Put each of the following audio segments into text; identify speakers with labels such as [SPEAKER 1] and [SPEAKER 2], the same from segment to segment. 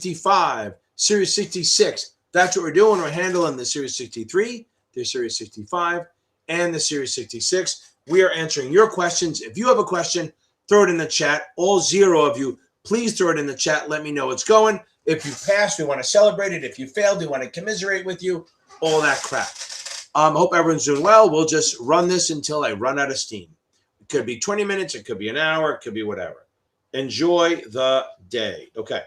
[SPEAKER 1] 65, Series 66. That's what we're doing. We're handling the Series 63, the Series 65, and the Series 66. We are answering your questions. If you have a question, throw it in the chat. All 0 of you, please throw it in the chat. Let me know it's going. If you passed, we want to celebrate it. If you failed, we want to commiserate with you. All that crap. Hope everyone's doing well. We'll just run this until I run out of steam. It could be 20 minutes. It could be an hour. It could be whatever. Enjoy the day. Okay.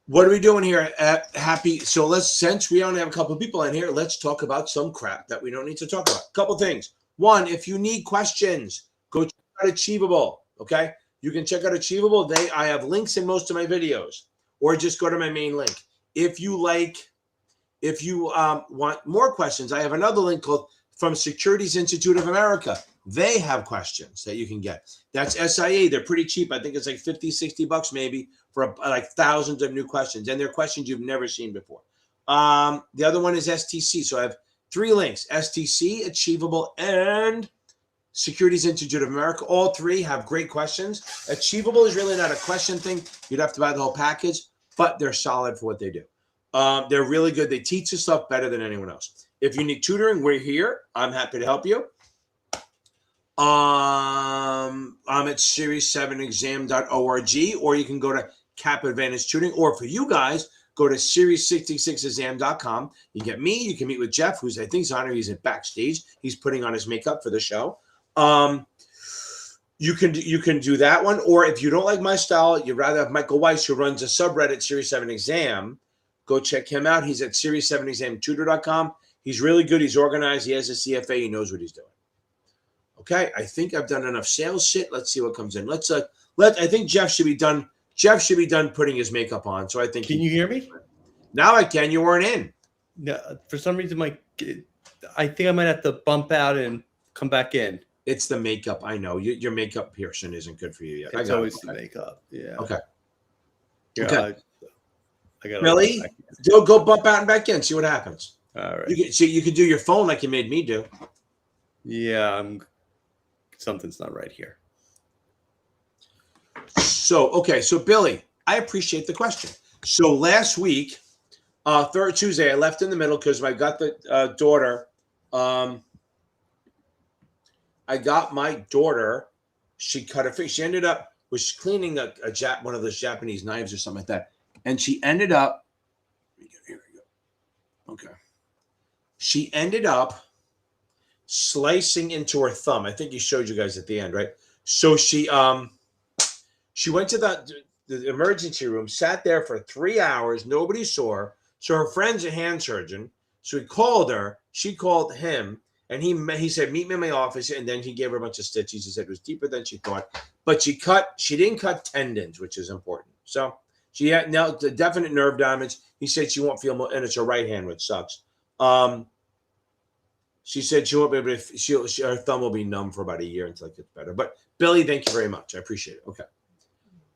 [SPEAKER 1] What are we doing here at Happy? So since we only have a couple of people in here, let's talk about some crap that we don't need to talk about. A couple things. One, if you need questions, go check out Achievable. Okay. You can check out Achievable. I have links in most of my videos, or just go to my main link. If you want more questions, I have another link called from Securities Institute of America. They have questions that you can get. That's SIA. They're pretty cheap. I think it's like $50-$60 maybe for like thousands of new questions. And they're questions you've never seen before. The other one is STC. So I have 3 links: STC, Achievable, and Securities Institute of America. All 3 have great questions. Achievable is really not a question thing. You'd have to buy the whole package, but they're solid for what they do. They're really good. They teach the stuff better than anyone else. If you need tutoring, we're here. I'm happy to help you. I'm at series7exam.org, or you can go to Cap Advantage Tutoring, or for you guys, go to series66exam.com. You get me. You can meet with Jeff, who's I think he's on here. He's at backstage. He's putting on his makeup for the show. You can do that one, or if you don't like my style, you'd rather have Michael Weiss, who runs a subreddit, Series7exam. Go check him out. He's at series7examtutor.com. He's really good. He's organized. He has a CFA. He knows what he's doing. Okay, I think I've done enough sales shit. Let's see what comes in. I think Jeff should be done. Jeff should be done putting his makeup on. So I think.
[SPEAKER 2] Can you hear me?
[SPEAKER 1] Now I can. You weren't in.
[SPEAKER 2] No, for some reason, I think I might have to bump out and come back in.
[SPEAKER 1] It's the makeup. I know your makeup piercing isn't good for you yet.
[SPEAKER 2] It's always the makeup. Yeah.
[SPEAKER 1] Okay.
[SPEAKER 2] Yeah,
[SPEAKER 1] okay.
[SPEAKER 2] I got
[SPEAKER 1] really? Go bump out and back in. See what happens.
[SPEAKER 2] All right.
[SPEAKER 1] You can do your phone like you made me do.
[SPEAKER 2] Yeah, something's not right here.
[SPEAKER 1] So Billy, I appreciate the question. So last week, third Tuesday, I left in the middle because I got the daughter. I got my daughter. She cut her face. She ended up was cleaning one of those Japanese knives or something like that, and she ended up. Here we go. Okay. She ended up slicing into her thumb. I think he showed you guys at the end, right? So she went to the emergency room, sat there for 3 hours. Nobody saw her. So her friend's a hand surgeon. So he called her. She called him, and he said, "Meet me in my office." And then he gave her a bunch of stitches. He said it was deeper than she thought, but she didn't cut tendons, which is important. So she had now the definite nerve damage. He said she won't feel more, and it's her right hand, which sucks. She said she won't be able to. Her thumb will be numb for about a year until it gets better. But Billy, thank you very much. I appreciate it.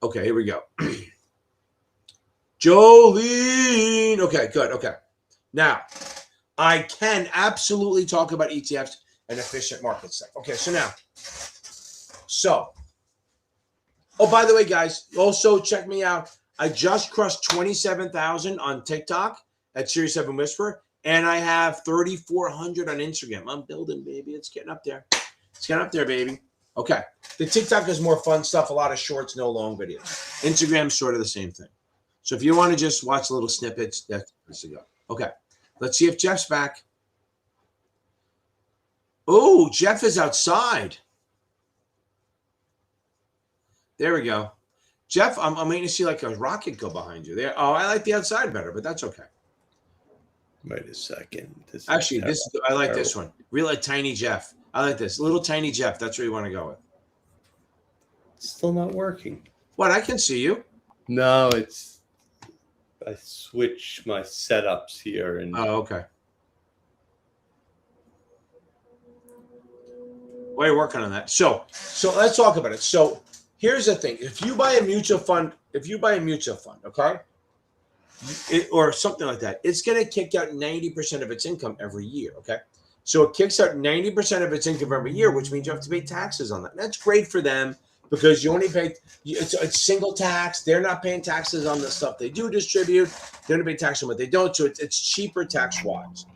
[SPEAKER 1] Okay, here we go. Jolene. Okay, good. Okay, now I can absolutely talk about ETFs and efficient market stuff. Okay, oh, by the way, guys, also check me out. I just crossed 27,000 on TikTok at Series 7 Whisper. And I have 3,400 on Instagram. I'm building, baby. It's getting up there. It's getting up there, baby. Okay. The TikTok is more fun stuff. A lot of shorts, no long videos. Instagram's sort of the same thing. So if you want to just watch little snippets, that's the go. Okay. Let's see if Jeff's back. Oh, Jeff is outside. There we go. Jeff, I'm waiting to see like a rocket go behind you there. Oh, I like the outside better, but that's okay.
[SPEAKER 2] Wait a second.
[SPEAKER 1] I like this one. Really tiny Jeff. I like this. Little tiny Jeff. That's what you want to go with.
[SPEAKER 2] It's still not working.
[SPEAKER 1] What? I can see you.
[SPEAKER 2] No, I switch my setups here.
[SPEAKER 1] Oh, okay. While you're working on that. So let's talk about it. So here's the thing. If you buy a mutual fund, okay? Or something like that, it's going to kick out 90% of its income every year, okay? So it kicks out 90% of its income every year, which means you have to pay taxes on that. That's great for them. because you only pay. It's single tax. They're not paying taxes on the stuff they do distribute. They're not paying tax on what they don't. So it's cheaper tax wise.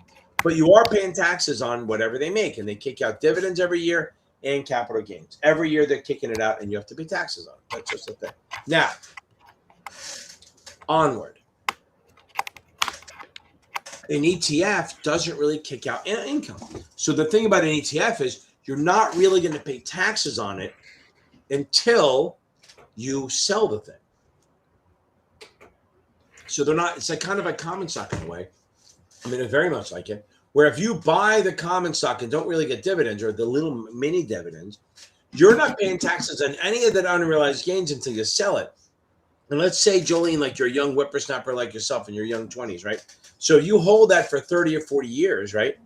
[SPEAKER 1] But you are paying taxes on whatever they make, and they kick out dividends every year and capital gains. Every year they're kicking it out, and you have to pay taxes on it. That's just the thing. Now, onward. An ETF doesn't really kick out income. So the thing about an ETF is you're not really going to pay taxes on it until you sell the thing. So they're not, it's like kind of a common stock in a way. I mean, it's very much like it. Where if you buy the common stock and don't really get dividends or the little mini dividends, you're not paying taxes on any of that unrealized gains until you sell it. And let's say, Jolene, like you're a young whippersnapper like yourself in your young 20s, right? So you hold that for 30 or 40 years, right?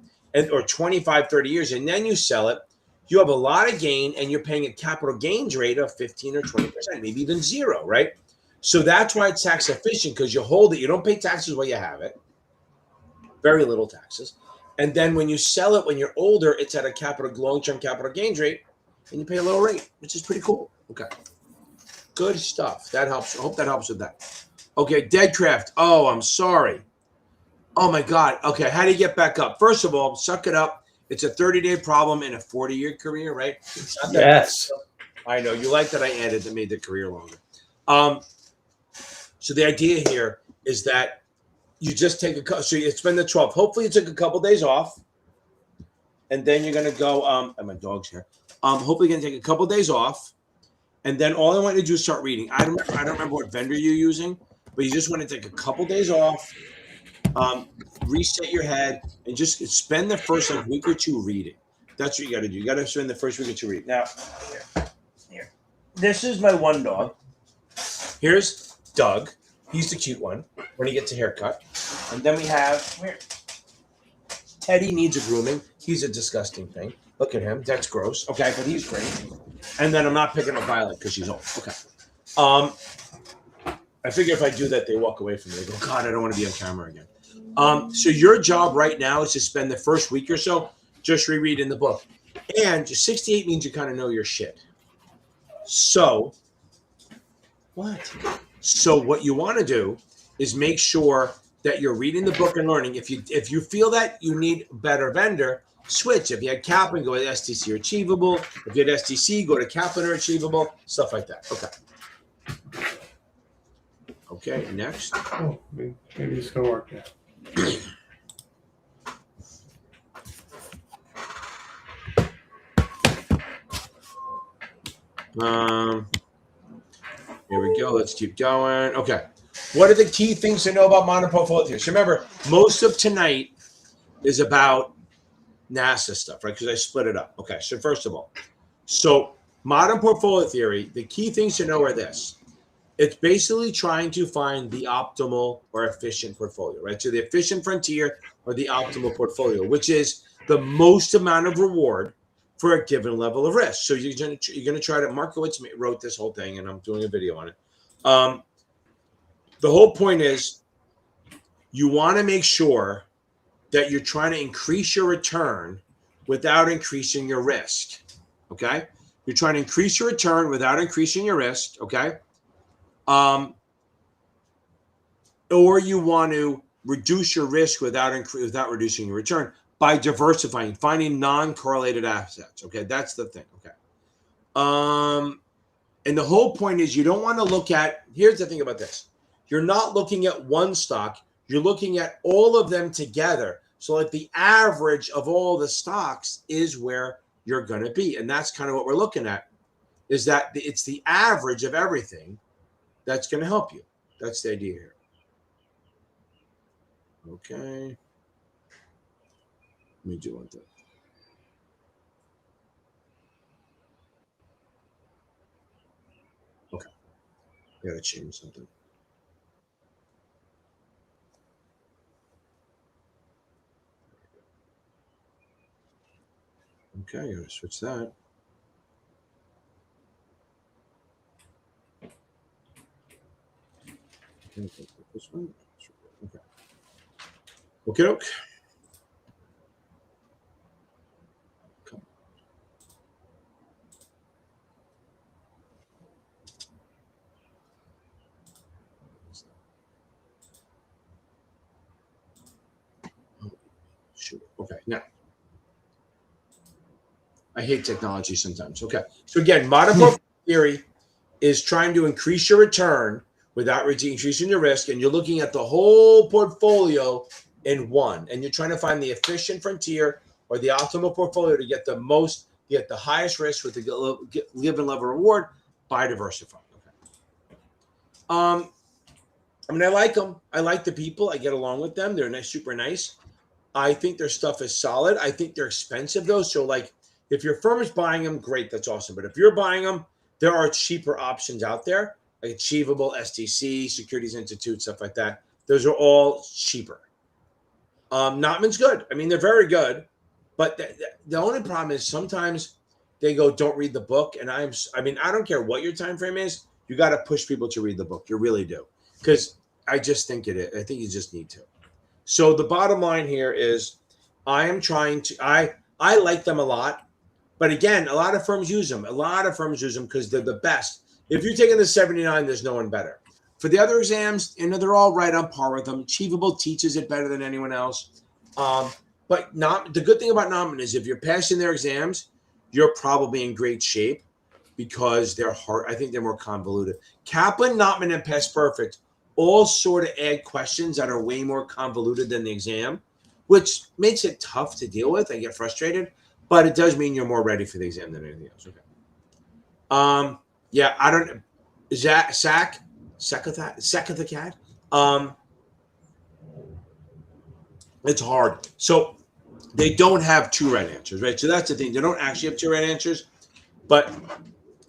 [SPEAKER 1] Or 25, 30 years, and then you sell it. You have a lot of gain, and you're paying a capital gains rate of 15 or 20%, maybe even zero, right? So that's why it's tax efficient, because you hold it. You don't pay taxes while you have it. Very little taxes. And then when you sell it when you're older, it's at a long-term capital gains rate, and you pay a low rate, which is pretty cool. Okay. Good stuff. That helps. I hope that helps with that. Okay, Deadcraft. Oh, I'm sorry. Oh my God. Okay, how do you get back up? First of all, suck it up. It's a 30-day problem in a 40-year career, right? It's not that
[SPEAKER 2] Yes.
[SPEAKER 1] I know. You like that I added that made the career longer. So the idea here is that you just take so you spend the 12. Hopefully you took a couple days off. And then you're gonna go, and my dog's here. Hopefully you're gonna take a couple days off. And then all I want you to do is start reading. I don't remember what vendor you're using, but you just want to take a couple days off, reset your head, and just spend the first week or two reading. That's what you got to do. You got to spend the first week or two reading. Now, here. This is my one dog. Here's Doug. He's the cute one when he gets a haircut. And then we have Teddy needs a grooming. He's a disgusting thing. Look at him. That's gross. Okay, but he's great. And then I'm not picking up Violet because she's old. Okay. I figure if I do that, they walk away from me. They go, God, I don't want to be on camera again. So your job right now is to spend the first week or so just rereading the book. And 68 means you kind of know your shit. So what you want to do is make sure that you're reading the book and learning. If you feel that you need a better vendor, switch. If you had Kaplan, go with STC or Achievable. If you had STC, go to Kaplan or Achievable. Stuff like that. Okay. Okay, next.
[SPEAKER 3] Oh, maybe it's gonna work now.
[SPEAKER 1] Here we go. Let's keep going. Okay. What are the key things to know about modern portfolio theory? So remember, most of tonight is about NASAA stuff, right? Because I split it up. Okay. So first of all, modern portfolio theory, the key things to know are this. It's basically trying to find the optimal or efficient portfolio, right? So the efficient frontier or the optimal portfolio, which is the most amount of reward for a given level of risk. So you're going to try to, Markowitz wrote this whole thing, and I'm doing a video on it. The whole point is you want to make sure that you're trying to increase your return without increasing your risk, okay? You're trying to increase your return without increasing your risk, okay? Or you want to reduce your risk without reducing your return by diversifying, finding non-correlated assets. Okay, that's the thing. Okay, and the whole point is you don't want to look at. Here's the thing about this: you're not looking at one stock. You're looking at all of them together. So, like the average of all the stocks is where you're going to be, and that's kind of what we're looking at. Is that it's the average of everything that's going to help you. That's the idea here. Okay. Let me do one thing. Okay. I got to change something. Okay, I got to switch that. This one. Okay. Okay, okay. No. I hate technology sometimes. Okay. So again, modern portfolio theory is trying to increase your return without increasing your risk. And you're looking at the whole portfolio in one. And you're trying to find the efficient frontier or the optimal portfolio to get the highest risk with the given level of reward by diversifying. Okay. I mean, I like them. I like the people. I get along with them. They're nice, super nice. I think their stuff is solid. I think they're expensive though. So like, if your firm is buying them, great, that's awesome. But if you're buying them, there are cheaper options out there, like Achievable, STC, Securities Institute, stuff like that. Those are all cheaper. Notman's good. I mean, they're very good. But the only problem is sometimes they go, don't read the book. And I don't care what your time frame is. You got to push people to read the book. You really do. Because I just think it is. I think you just need to. So the bottom line here is I like them a lot. But again, a lot of firms use them. A lot of firms use them because they're the best. If you're taking the 79, there's no one better. For the other exams, they're all right on par with them. Achievable teaches it better than anyone else. But the good thing about Notman is if you're passing their exams, you're probably in great shape because they're hard. I think they're more convoluted. Kaplan, Notman, and Pass Perfect all sort of add questions that are way more convoluted than the exam, which makes it tough to deal with. I get frustrated. But it does mean you're more ready for the exam than anything else. Okay. Yeah, I don't. Sack the cat. It's hard. So they don't have two right answers, right? So that's the thing. They don't actually have two right answers. But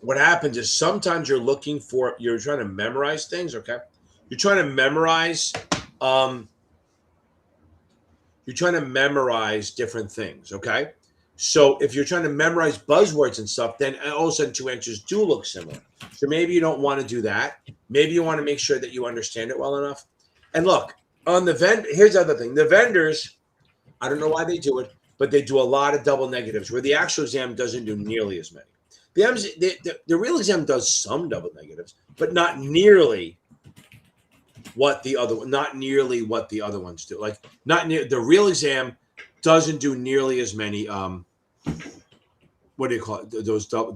[SPEAKER 1] what happens is sometimes you're trying to memorize things. Okay. You're trying to memorize. You're trying to memorize different things. Okay. So if you're trying to memorize buzzwords and stuff, then all of a sudden two answers do look similar. So maybe you don't want to do that. Maybe you want to make sure that you understand it well enough. And look, on the here's the other thing. The vendors, I don't know why they do it, but they do a lot of double negatives where the actual exam doesn't do nearly as many. The real exam does some double negatives, but not nearly what the other ones do. Like the real exam doesn't do nearly as many what do you call it? Those double.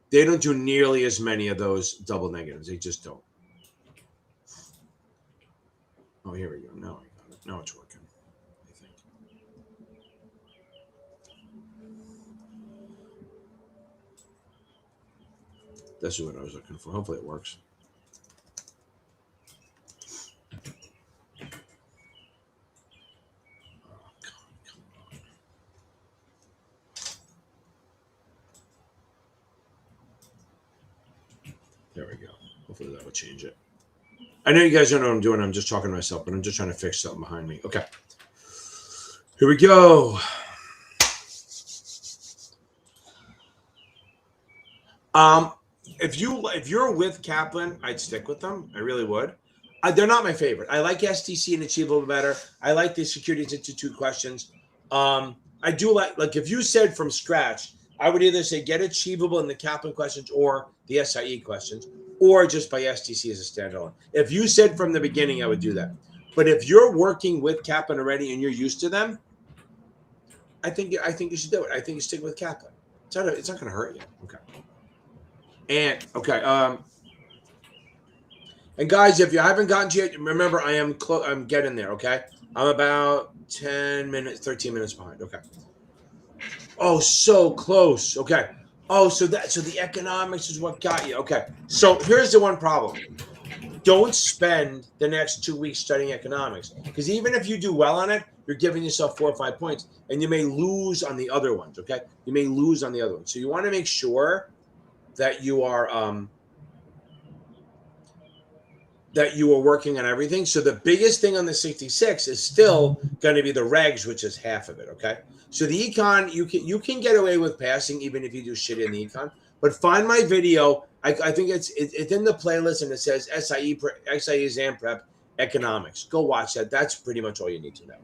[SPEAKER 1] They don't do nearly as many of those double negatives. They just don't. Oh, here we go. Now I got it. Now it's working. I think. That's what I was looking for. Hopefully it works. There we go. Hopefully that will change it. I know you guys don't know what I'm doing. I'm just talking to myself, but I'm just trying to fix something behind me. Okay. Here we go. If you're with Kaplan, I'd stick with them. I really would. They're not my favorite. I like STC and Achievable better. I like the Securities Institute questions. I do like if you said from scratch, I would either say get Achievable in the Kaplan questions or the SIE questions, or just by STC as a standalone. If you said from the beginning, I would do that. But if you're working with Kaplan already and you're used to them, I think you should do it. I think you stick with Kaplan. It's not going to hurt you. Okay. And okay. And guys, if you haven't gotten to it, remember I'm getting there. Okay. I'm about 13 minutes behind. Okay. Oh, so close. Okay. Oh, so the economics is what got you. Okay. So here's the one problem. Don't spend the next 2 weeks studying economics, because even if you do well on it, you're giving yourself 4 or 5 points and you may lose on the other ones. Okay. You may lose on the other ones. So you want to make sure that you are working on everything. So the biggest thing on the 66 is still going to be the regs, which is half of it. Okay. So the econ, you can get away with passing even if you do shit in the econ. But find my video. I think it's in the playlist and it says SIE exam prep economics. Go watch that. That's pretty much all you need to know.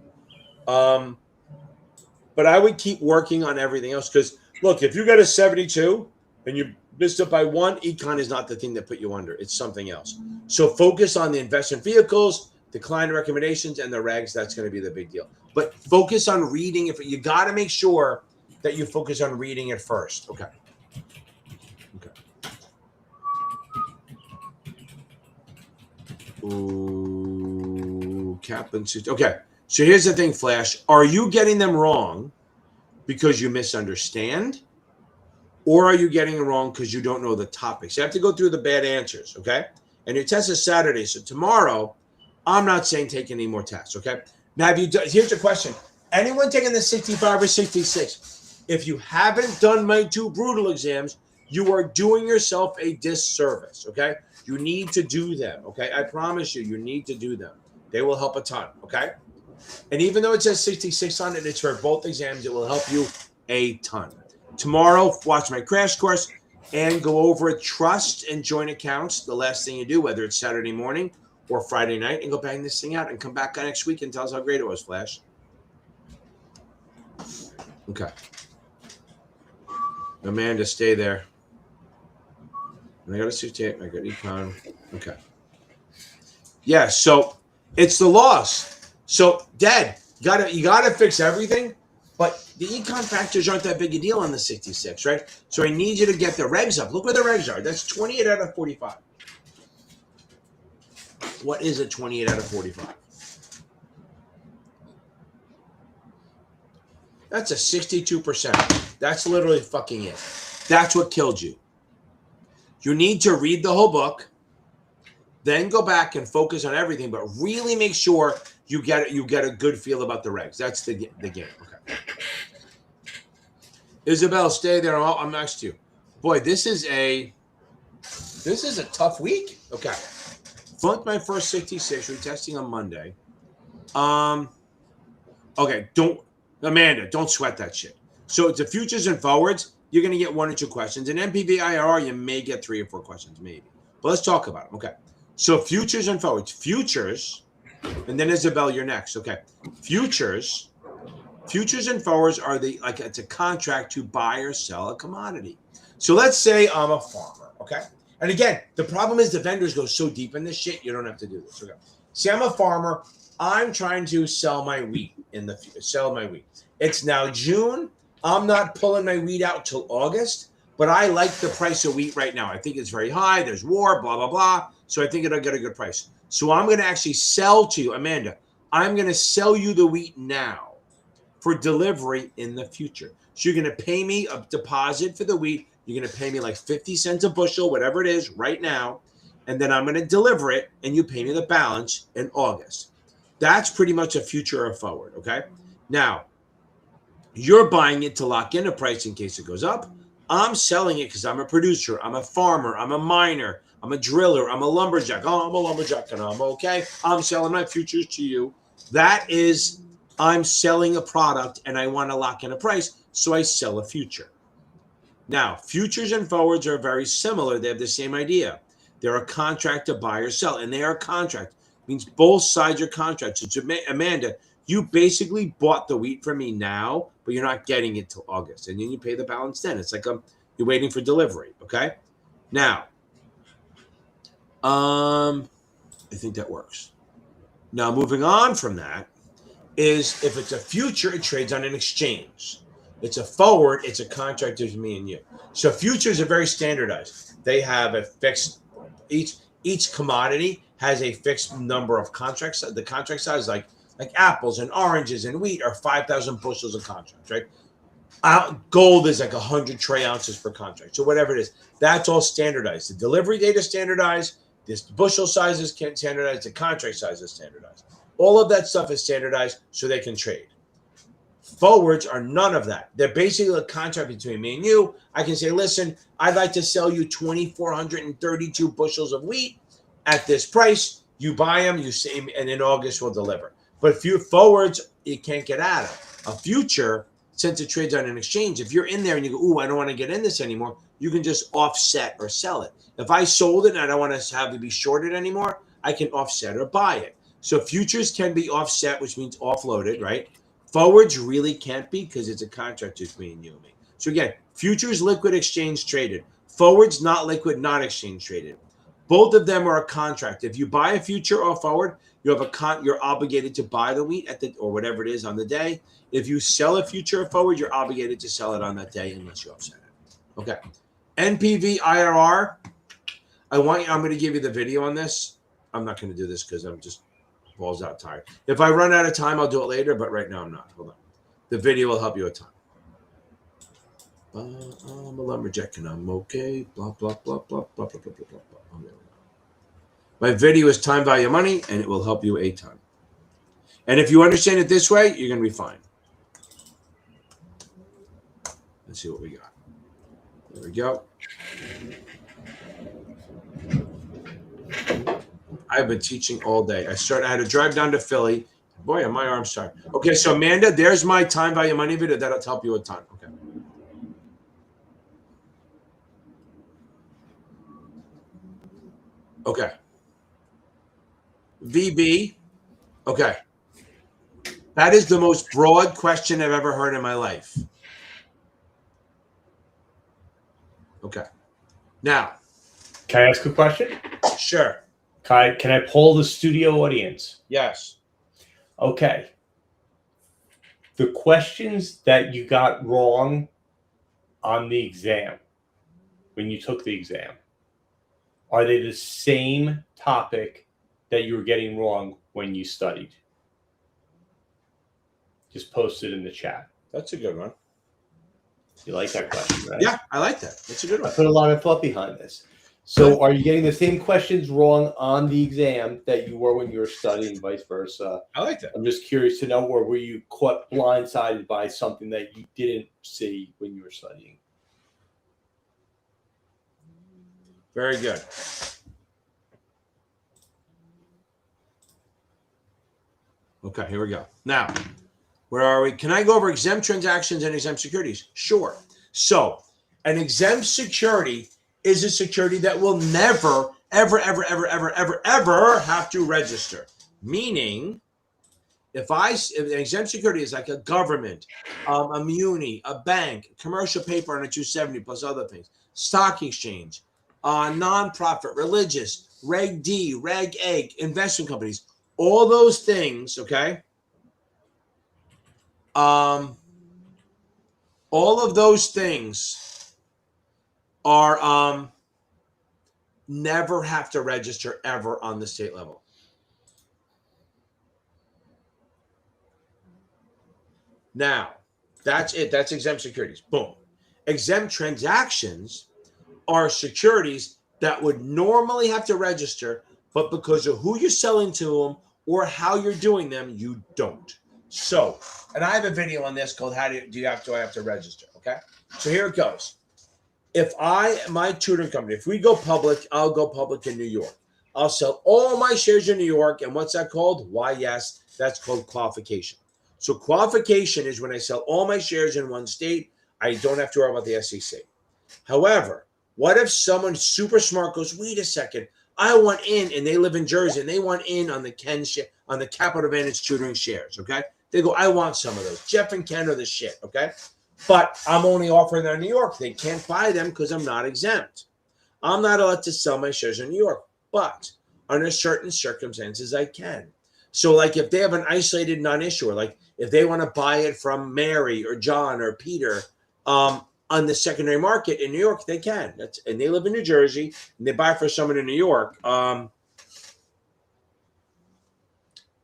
[SPEAKER 1] But I would keep working on everything else, because look, if you got a 72 and you missed it by one, econ is not the thing that put you under. It's something else. So focus on the investment vehicles, the client recommendations and the regs, that's going to be the big deal. But focus on reading it. You got to make sure that you focus on reading it first. Okay. Ooh, Kaplan. Okay. So here's the thing, Flash. Are you getting them wrong because you misunderstand? Or are you getting it wrong because you don't know the topics? You have to go through the bad answers, okay? And your test is Saturday. So tomorrow, I'm not saying take any more tests, okay? Now, have you done, here's the question. Anyone taking the 65 or 66? If you haven't done my 2 brutal exams, you are doing yourself a disservice, okay? You need to do them, okay? I promise you, you need to do them. They will help a ton, okay? And even though it says 66 on it, it's for both exams. It will help you a ton. Tomorrow, watch my crash course and go over trust and joint accounts. The last thing you do, whether it's Saturday morning or Friday night, and go bang this thing out and come back next week and tell us how great it was, Flash. Okay. Amanda, stay there. I got a suit tape. I got econ. Okay. Yeah, so it's the loss. So, Dad, you gotta fix everything, but the econ factors aren't that big a deal on the 66, right? So I need you to get the regs up. Look where the regs are. That's 28 out of 45. What is a 28 out of 45? That's a 62%. That's literally fucking it. That's what killed you. You need to read the whole book, then go back and focus on everything, but really make sure you get a good feel about the regs. That's the game. Okay. Isabel, stay there. I'm next to you. Boy, this is a tough week. Okay. Flunked my first 66. Retesting on Monday. Okay, Amanda, don't sweat that shit. So it's the futures and forwards. You're going to get 1 or 2 questions. In MPV IRR, you may get 3 or 4 questions, maybe. But let's talk about them. Okay. So futures and forwards. Futures, and then Isabel, you're next. Okay. Futures and forwards are it's a contract to buy or sell a commodity. So let's say I'm a farmer. Okay. And again, the problem is the vendors go so deep in this shit, you don't have to do this. Okay. Say I'm a farmer. I'm trying to sell my wheat It's now June. I'm not pulling my wheat out till August, but I like the price of wheat right now. I think it's very high. There's war, blah, blah, blah. So I think it'll get a good price. So I'm going to actually sell to you, Amanda. I'm going to sell you the wheat now for delivery in the future. So you're going to pay me a deposit for the wheat. You're going to pay me like 50 cents a bushel, whatever it is right now. And then I'm going to deliver it and you pay me the balance in August. That's pretty much a future or forward, okay? Now, you're buying it to lock in a price in case it goes up. I'm selling it because I'm a producer. I'm a farmer. I'm a miner. I'm a driller. I'm a lumberjack. Oh, I'm a lumberjack and I'm okay. I'm selling my futures to you. That is, I'm selling a product and I want to lock in a price, so I sell a future. Now, futures and forwards are very similar. They have the same idea. They're a contract to buy or sell, and they are a contract. It means both sides are contracts. So, Amanda, you basically bought the wheat from me now, but you're not getting it till August, and then you pay the balance then. It's like you're waiting for delivery, okay? Now, I think that works. Now, moving on from that is if it's a future, it trades on an exchange. It's a forward, it's a contract between me and you. So futures are very standardized. They have a fixed, each commodity has a fixed number of contracts. The contract size, like apples and oranges and wheat, are 5,000 bushels of contracts, right? Gold is like 100 tray ounces per contract. So whatever it is, that's all standardized. The delivery date is standardized. This bushel size is standardized. The contract size is standardized. All of that stuff is standardized so they can trade. Forwards are none of that. They're basically a contract between me and you. I can say, listen, I'd like to sell you 2,432 bushels of wheat at this price. You buy them, you say, and in August we'll deliver. But forwards, you can't get out of. A future, since it trades on an exchange, if you're in there and you go, ooh, I don't want to get in this anymore, you can just offset or sell it. If I sold it and I don't want to have to be shorted anymore, I can offset or buy it. So futures can be offset, which means offloaded, right? Forwards really can't be because it's a contract between you and me. So again, futures liquid, exchange traded. Forwards not liquid, not exchange traded. Both of them are a contract. If you buy a future or forward, you have you're obligated to buy the wheat at the or whatever it is on the day. If you sell a future or forward, you're obligated to sell it on that day unless you upset it. Okay. NPV IRR. I'm going to give you the video on this. I'm not going to do this because I'm just balls out tired. If I run out of time, I'll do it later, but right now I'm not. Hold on. The video will help you a ton. I'm a lumberjack and I'm okay. Blah, blah, blah, blah, blah, blah, blah, blah, blah. Oh, there we go. My video is time value money, and it will help you a ton. And if you understand it this way, you're going to be fine. Let's see what we got. There we go. I've been teaching all day. I had to drive down to Philly. Boy, my arm's tired. Okay, so Amanda, there's my time value money video. That'll help you a ton. Okay. Okay. VB. Okay. That is the most broad question I've ever heard in my life. Okay. Now.
[SPEAKER 3] Can I ask a question?
[SPEAKER 1] Sure.
[SPEAKER 3] Can I poll the studio audience?
[SPEAKER 1] Yes.
[SPEAKER 3] Okay. The questions that you got wrong on the exam, when you took the exam, are they the same topic that you were getting wrong when you studied? Just post it in the chat.
[SPEAKER 1] That's a good one.
[SPEAKER 3] You like that question, right?
[SPEAKER 1] Yeah, I like that. That's a good
[SPEAKER 2] I
[SPEAKER 1] one.
[SPEAKER 2] put a lot of thought behind this. So are you getting the same questions wrong on the exam that you were when you were studying, vice versa?
[SPEAKER 1] I like that.
[SPEAKER 2] I'm just curious to know, or were you caught blindsided by something that you didn't see when you were studying?
[SPEAKER 1] Very good. Okay, here we go. Now, where are we? Can I go over exempt transactions and exempt securities? Sure. So, an exempt security is a security that will never, ever, ever, ever, ever, ever, ever have to register. Meaning, if an exempt security is like a government, a muni, a bank, commercial paper on a 270 plus other things, stock exchange, nonprofit, religious, Reg D, Reg A, investment companies, all those things, okay? All of those things are never have to register ever on the state level. Now, that's it. That's exempt securities. Boom. Exempt transactions are securities that would normally have to register, but because of who you're selling to them or how you're doing them, you don't. So, and I have a video on this called "How do I have to register?" Okay, so here it goes. If my tutoring company, if we go public, I'll go public in New York. I'll sell all my shares in New York, and what's that called? Why, yes, that's called qualification. So qualification is when I sell all my shares in one state, I don't have to worry about the SEC. However, what if someone super smart goes, wait a second, I want in, and they live in Jersey, and they want in on the Capital Advantage tutoring shares, okay? They go, I want some of those. Jeff and Ken are the shit, okay? But I'm only offering them in New York. They can't buy them because I'm not exempt. I'm not allowed to sell my shares in New York, but under certain circumstances, I can. So like if they have an isolated non-issuer, like if they want to buy it from Mary or John or Peter on the secondary market in New York, they can. And they live in New Jersey and they buy for someone in New York.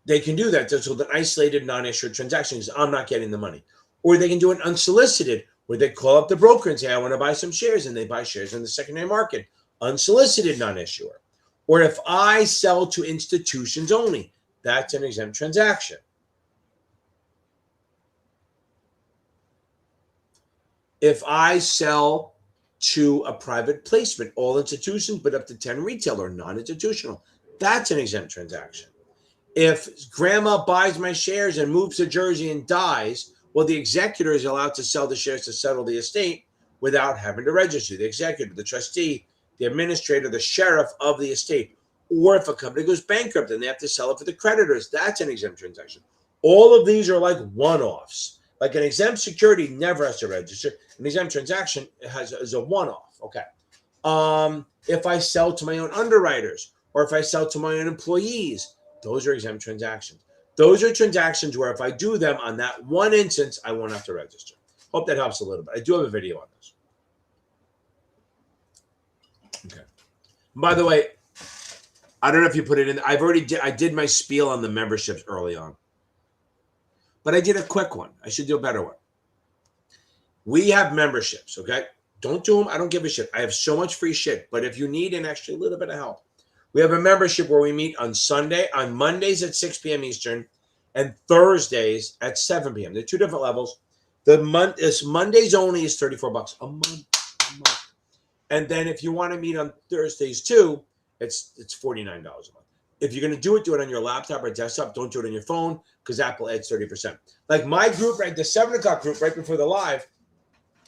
[SPEAKER 1] They can do that. So the isolated non-issuer transactions, I'm not getting the money. Or they can do it unsolicited, where they call up the broker and say, I want to buy some shares, and they buy shares in the secondary market. Unsolicited non-issuer. Or if I sell to institutions only, that's an exempt transaction. If I sell to a private placement, all institutions, but up to 10 retail or non-institutional, that's an exempt transaction. If grandma buys my shares and moves to Jersey and dies, well, the executor is allowed to sell the shares to settle the estate without having to register. The executor, the trustee, the administrator, the sheriff of the estate. Or if a company goes bankrupt and they have to sell it for the creditors, that's an exempt transaction. All of these are like one-offs. Like an exempt security never has to register. An exempt transaction is a one-off. Okay. If I sell to my own underwriters or if I sell to my own employees, those are exempt transactions. Those are transactions where if I do them on that one instance, I won't have to register. Hope that helps a little bit. I do have a video on this. Okay. By the way, I don't know if you put it in. I did my spiel on the memberships early on, but I did a quick one. I should do a better one. We have memberships, okay? Don't do them. I don't give a shit. I have so much free shit. But if you need an extra little bit of help, we have a membership where we meet on Mondays at 6 p.m. Eastern, and Thursdays at 7 p.m. They're two different levels. This Mondays only is $34 a month. And then if you want to meet on Thursdays too, it's $49 a month. If you're going to do it on your laptop or desktop. Don't do it on your phone because Apple adds 30%. Like my group, right, the 7 o'clock group right before the live,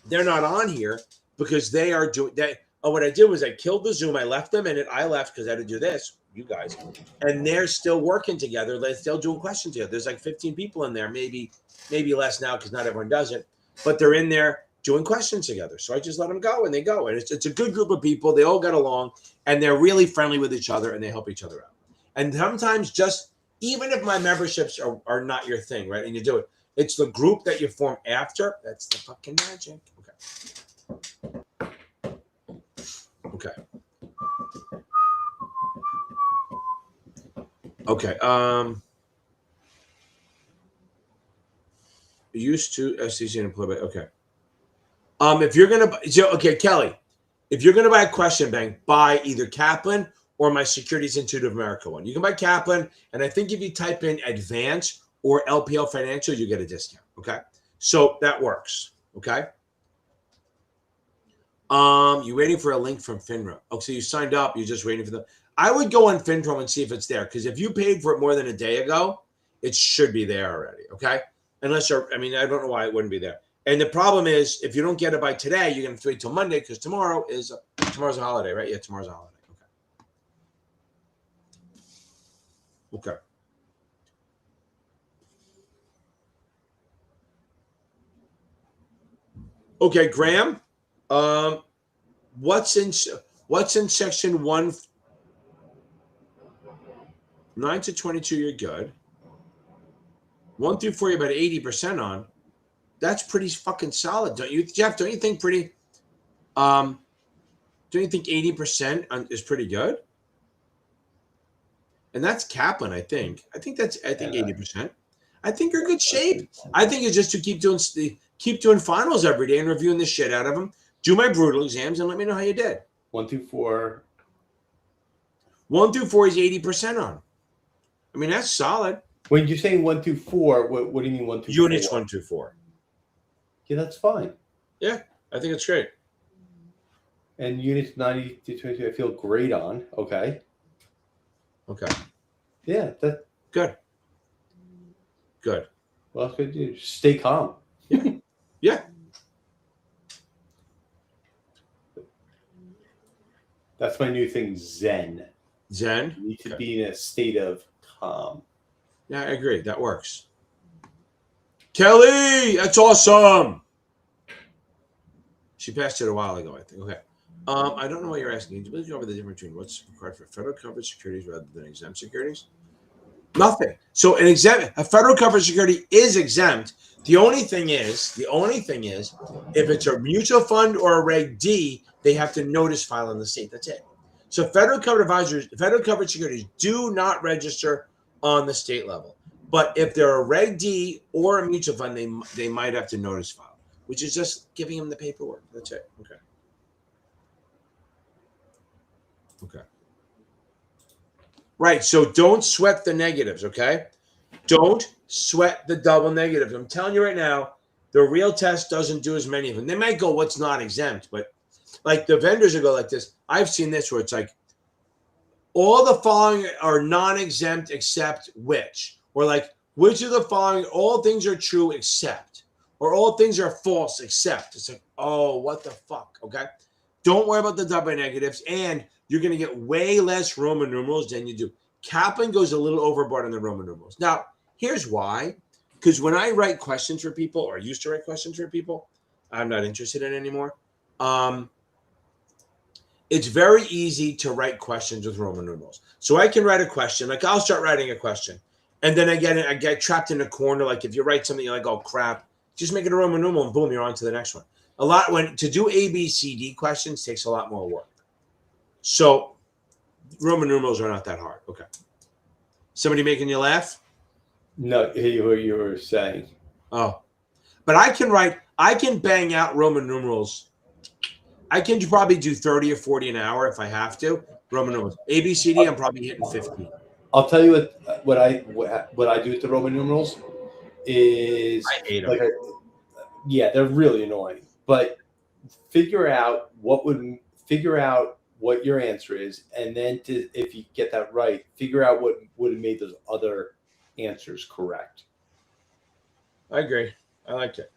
[SPEAKER 1] they're not on here because they are doing that. Oh, what I did was I killed the Zoom. I left them in it. I left because I had to do this, you guys. And they're still working together. They're still doing questions together. There's like 15 people in there, maybe less now because not everyone does it. But they're in there doing questions together. So I just let them go and they go. And it's a good group of people. They all get along and they're really friendly with each other and they help each other out. And sometimes just, even if my memberships are not your thing, right? And you do it, it's the group that you form after. That's the fucking magic. Okay. Okay. Used to STC and employee. Okay. If you're gonna okay, Kelly, if you're gonna buy a question bank, buy either Kaplan or my Securities Institute of America one. You can buy Kaplan, and I think if you type in Advance or LPL Financial, you get a discount. Okay, so that works. Okay. You waiting for a link from FINRA? Oh, so you signed up. You're just waiting for the. I would go on FinPro and see if it's there because if you paid for it more than a day ago, it should be there already. Okay, unless you're. I mean, I don't know why it wouldn't be there. And the problem is, if you don't get it by today, you're gonna have to wait till Monday because tomorrow's a holiday, right? Yeah, tomorrow's a holiday. Okay. Okay. Okay, Graham. What's in section 1? 9 to 22, you're good. 1 through 4, you're about 80% on. That's pretty fucking solid, don't you, Jeff? Don't you think pretty? Don't you think 80% is pretty good? And that's Kaplan, I think. I think 80%. I think you're in good shape. I think it's just to keep doing finals every day and reviewing the shit out of them. Do my brutal exams and let me know how you did.
[SPEAKER 2] 1 through 4.
[SPEAKER 1] 1 through 4 is 80% on. I mean, that's solid.
[SPEAKER 2] When you're saying 1 through 4, what do you mean 1 through 4?
[SPEAKER 1] Units 1 through 4.
[SPEAKER 2] Yeah, that's fine.
[SPEAKER 1] Yeah, I think it's great.
[SPEAKER 2] And units 90 to 22, I feel great on. Okay.
[SPEAKER 1] Okay.
[SPEAKER 2] Yeah, that
[SPEAKER 1] good. Good.
[SPEAKER 2] Well, that's good. You just stay calm.
[SPEAKER 1] Yeah. Yeah.
[SPEAKER 2] That's my new thing, Zen.
[SPEAKER 1] Zen?
[SPEAKER 2] You need to be in a state of calm.
[SPEAKER 1] Yeah, I agree. That works. Kelly, that's awesome. She passed it a while ago, I think. Okay. I don't know what you're asking. Can you please go over the difference between what's required for federal coverage securities rather than exempt securities? Nothing. So a federal coverage security is exempt. The only thing is, if it's a mutual fund or a Reg D, they have to notice file in the state. That's it. So federal coverage securities do not register on the state level. But if they're a Reg D or a mutual fund, they might have to notice file, which is just giving them the paperwork. That's it. Okay. Okay. Right. So don't sweat the negatives, okay? Don't sweat the double negatives. I'm telling you right now, the real test doesn't do as many of them. They might go, what's not exempt? But like the vendors will go like this. I've seen this where it's like, all the following are non-exempt except which? Or like, which of the following, all things are true except, or all things are false except. It's like, oh, what the fuck, okay? Don't worry about the double negatives, and you're going to get way less Roman numerals than you do. Kaplan goes a little overboard on the Roman numerals. Now, here's why. Because when I write questions for people, or used to write questions for people, I'm not interested in anymore. it's very easy to write questions with Roman numerals. So I can write a question, like I'll start writing a question, and then I get trapped in a corner. Like if you write something, you're like, oh crap, just make it a Roman numeral, and boom, you're on to the next one. To do ABCD questions takes a lot more work. So Roman numerals are not that hard. Okay. Somebody making you laugh?
[SPEAKER 2] No, what you were saying.
[SPEAKER 1] Oh, but I can bang out Roman numerals. I can probably do 30 or 40 an hour if I have to. Roman numerals. ABCD, I'm probably hitting 50.
[SPEAKER 2] I'll tell you what I do with the Roman numerals is
[SPEAKER 1] I hate them.
[SPEAKER 2] Yeah, they're really annoying. But figure out what your answer is, and then if you get that right, figure out what would have made those other answers correct.
[SPEAKER 1] I agree. I like it.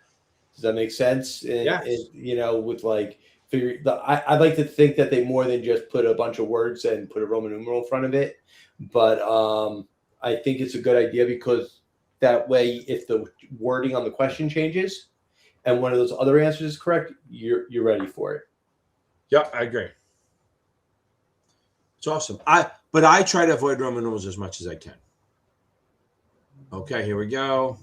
[SPEAKER 2] Does that make sense?
[SPEAKER 1] Yeah.
[SPEAKER 2] With like I'd like to think that they more than just put a bunch of words and put a Roman numeral in front of it, but I think it's a good idea because that way, if the wording on the question changes and one of those other answers is correct, you're ready for it.
[SPEAKER 1] Yeah, I agree. It's awesome. But I try to avoid Roman numerals as much as I can. Okay, here we go.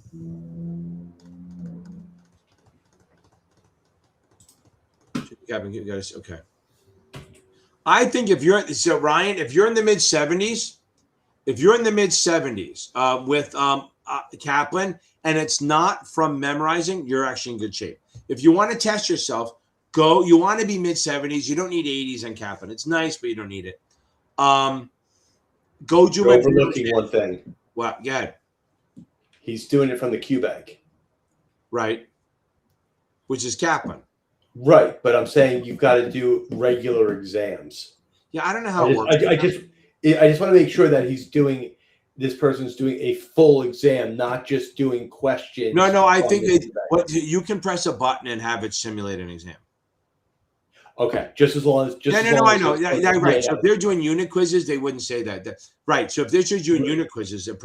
[SPEAKER 1] Okay. I think Ryan, if you're in the mid 70s, with Kaplan, and it's not from memorizing, you're actually in good shape. If you want to test yourself, you want to be mid 70s. You don't need 80s on Kaplan. It's nice, but you don't need it. Go do
[SPEAKER 2] You're overlooking one thing.
[SPEAKER 1] What? Go ahead.
[SPEAKER 2] He's doing it from the Q bank.
[SPEAKER 1] Right. Which is Kaplan.
[SPEAKER 2] Right, but I'm saying you've got to do regular exams.
[SPEAKER 1] Yeah, I don't know how it works.
[SPEAKER 2] I just want to make sure that this person's doing a full exam, not just doing questions.
[SPEAKER 1] No, I think you can press a button and have it simulate an exam.
[SPEAKER 2] Okay, just as long as.
[SPEAKER 1] I know. Yeah, right. Yeah. So if they're doing unit quizzes, they wouldn't say that. Right. So if they're just doing unit quizzes, it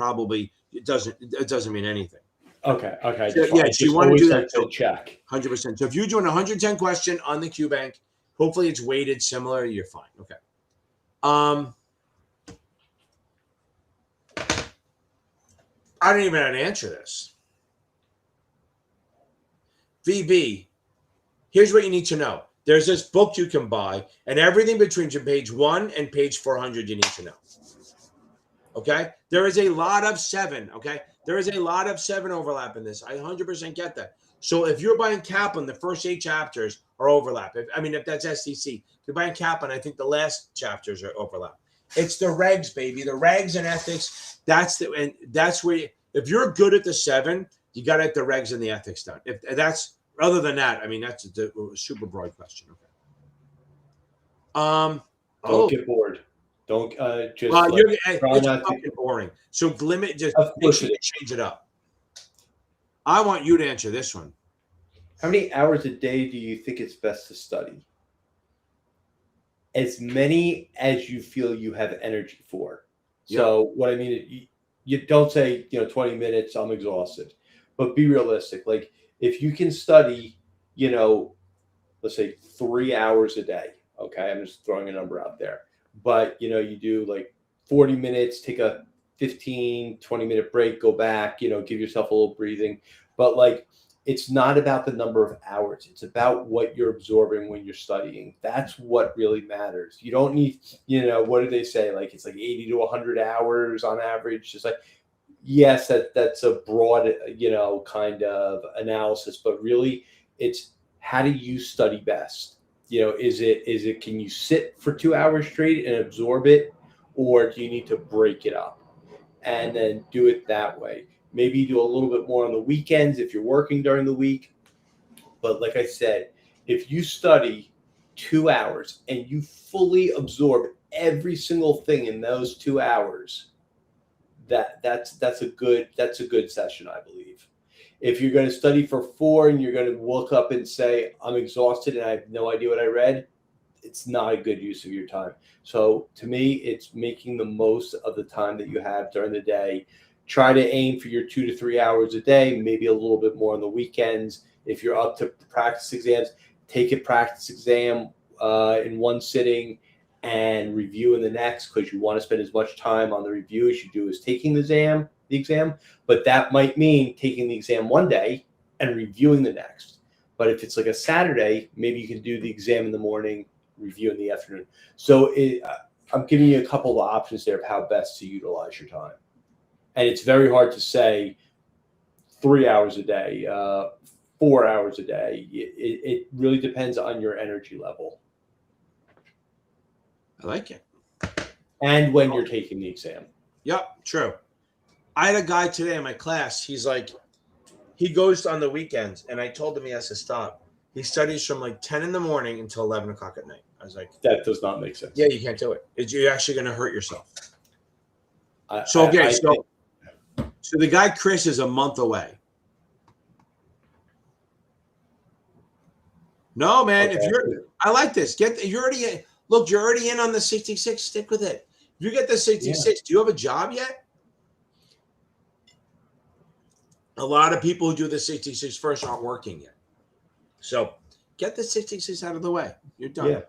[SPEAKER 1] doesn't mean anything.
[SPEAKER 2] Okay.
[SPEAKER 1] So you want to do that.
[SPEAKER 2] To check
[SPEAKER 1] 100%. So if you're doing a 110 question on the Q bank, hopefully it's weighted similar. You're fine. Okay. I don't even know how to answer this. VB, here's what you need to know. There's this book you can buy, and everything between page 1 and page 400 you need to know. Okay? There is a lot of 7, okay? There is a lot of 7 overlap in this. I 100% get that. So if you're buying Kaplan, the first 8 chapters are overlap. If that's STC. If you're buying Kaplan, I think the last chapters are overlap. It's the regs, baby. The regs and ethics, that's where if you're good at the 7, you got to get the regs and the ethics done. Other than that, that's a super broad question. Okay.
[SPEAKER 2] Don't get bored. Don't just.
[SPEAKER 1] It's fucking boring. So limit. Just make sure you change it up. I want you to answer this one.
[SPEAKER 2] How many hours a day do you think it's best to study? As many as you feel you have energy for.
[SPEAKER 1] Yeah.
[SPEAKER 2] So what I mean, you don't say 20 minutes. I'm exhausted, but be realistic. Like if you can study, let's say 3 hours a day. Okay, I'm just throwing a number out there. But, you do like 40 minutes, take a 15, 20-minute break, go back, give yourself a little breathing. But like, it's not about the number of hours. It's about what you're absorbing when you're studying. That's what really matters. You don't need, what do they say? Like, it's like 80 to 100 hours on average. Just like, yes, that's a broad, kind of analysis. But really, it's how do you study best? Is it can you sit for 2 hours straight and absorb it, or do you need to break it up and then do it that way? Maybe do a little bit more on the weekends if you're working during the week. But like I said, if you study 2 hours and you fully absorb every single thing in those 2 hours, that's a good session, I believe. If you're going to study for 4 and you're going to look up and say, I'm exhausted and I have no idea what I read, it's not a good use of your time. So to me, it's making the most of the time that you have during the day. Try to aim for your 2 to 3 hours a day, maybe a little bit more on the weekends. If you're up to practice exams, take a practice exam in one sitting and reviewing the next, because you want to spend as much time on the review as you do as taking the exam. But that might mean taking the exam one day and reviewing the next. But if it's like a Saturday, maybe you can do the exam in the morning, review in the afternoon. So I'm giving you a couple of options there of how best to utilize your time. And it's very hard to say 3 hours a day, 4 hours a day. It really depends on your energy level.
[SPEAKER 1] I like it.
[SPEAKER 2] And when you're taking the exam.
[SPEAKER 1] Yep, true. I had a guy today in my class. He's like, he goes on the weekends, and I told him he has to stop. He studies from like 10 in the morning until 11 o'clock at night. I was like,
[SPEAKER 2] that does not make sense.
[SPEAKER 1] Yeah, you can't do it. You're actually going to hurt yourself. So the guy Chris is a month away. No, man.
[SPEAKER 2] Okay.
[SPEAKER 1] I like this. You're already in on the 66. Stick with it. If you get the 66, do you have a job yet? A lot of people who do the 66 first aren't working yet. So get the 66 out of the way. You're done.
[SPEAKER 2] Yeah.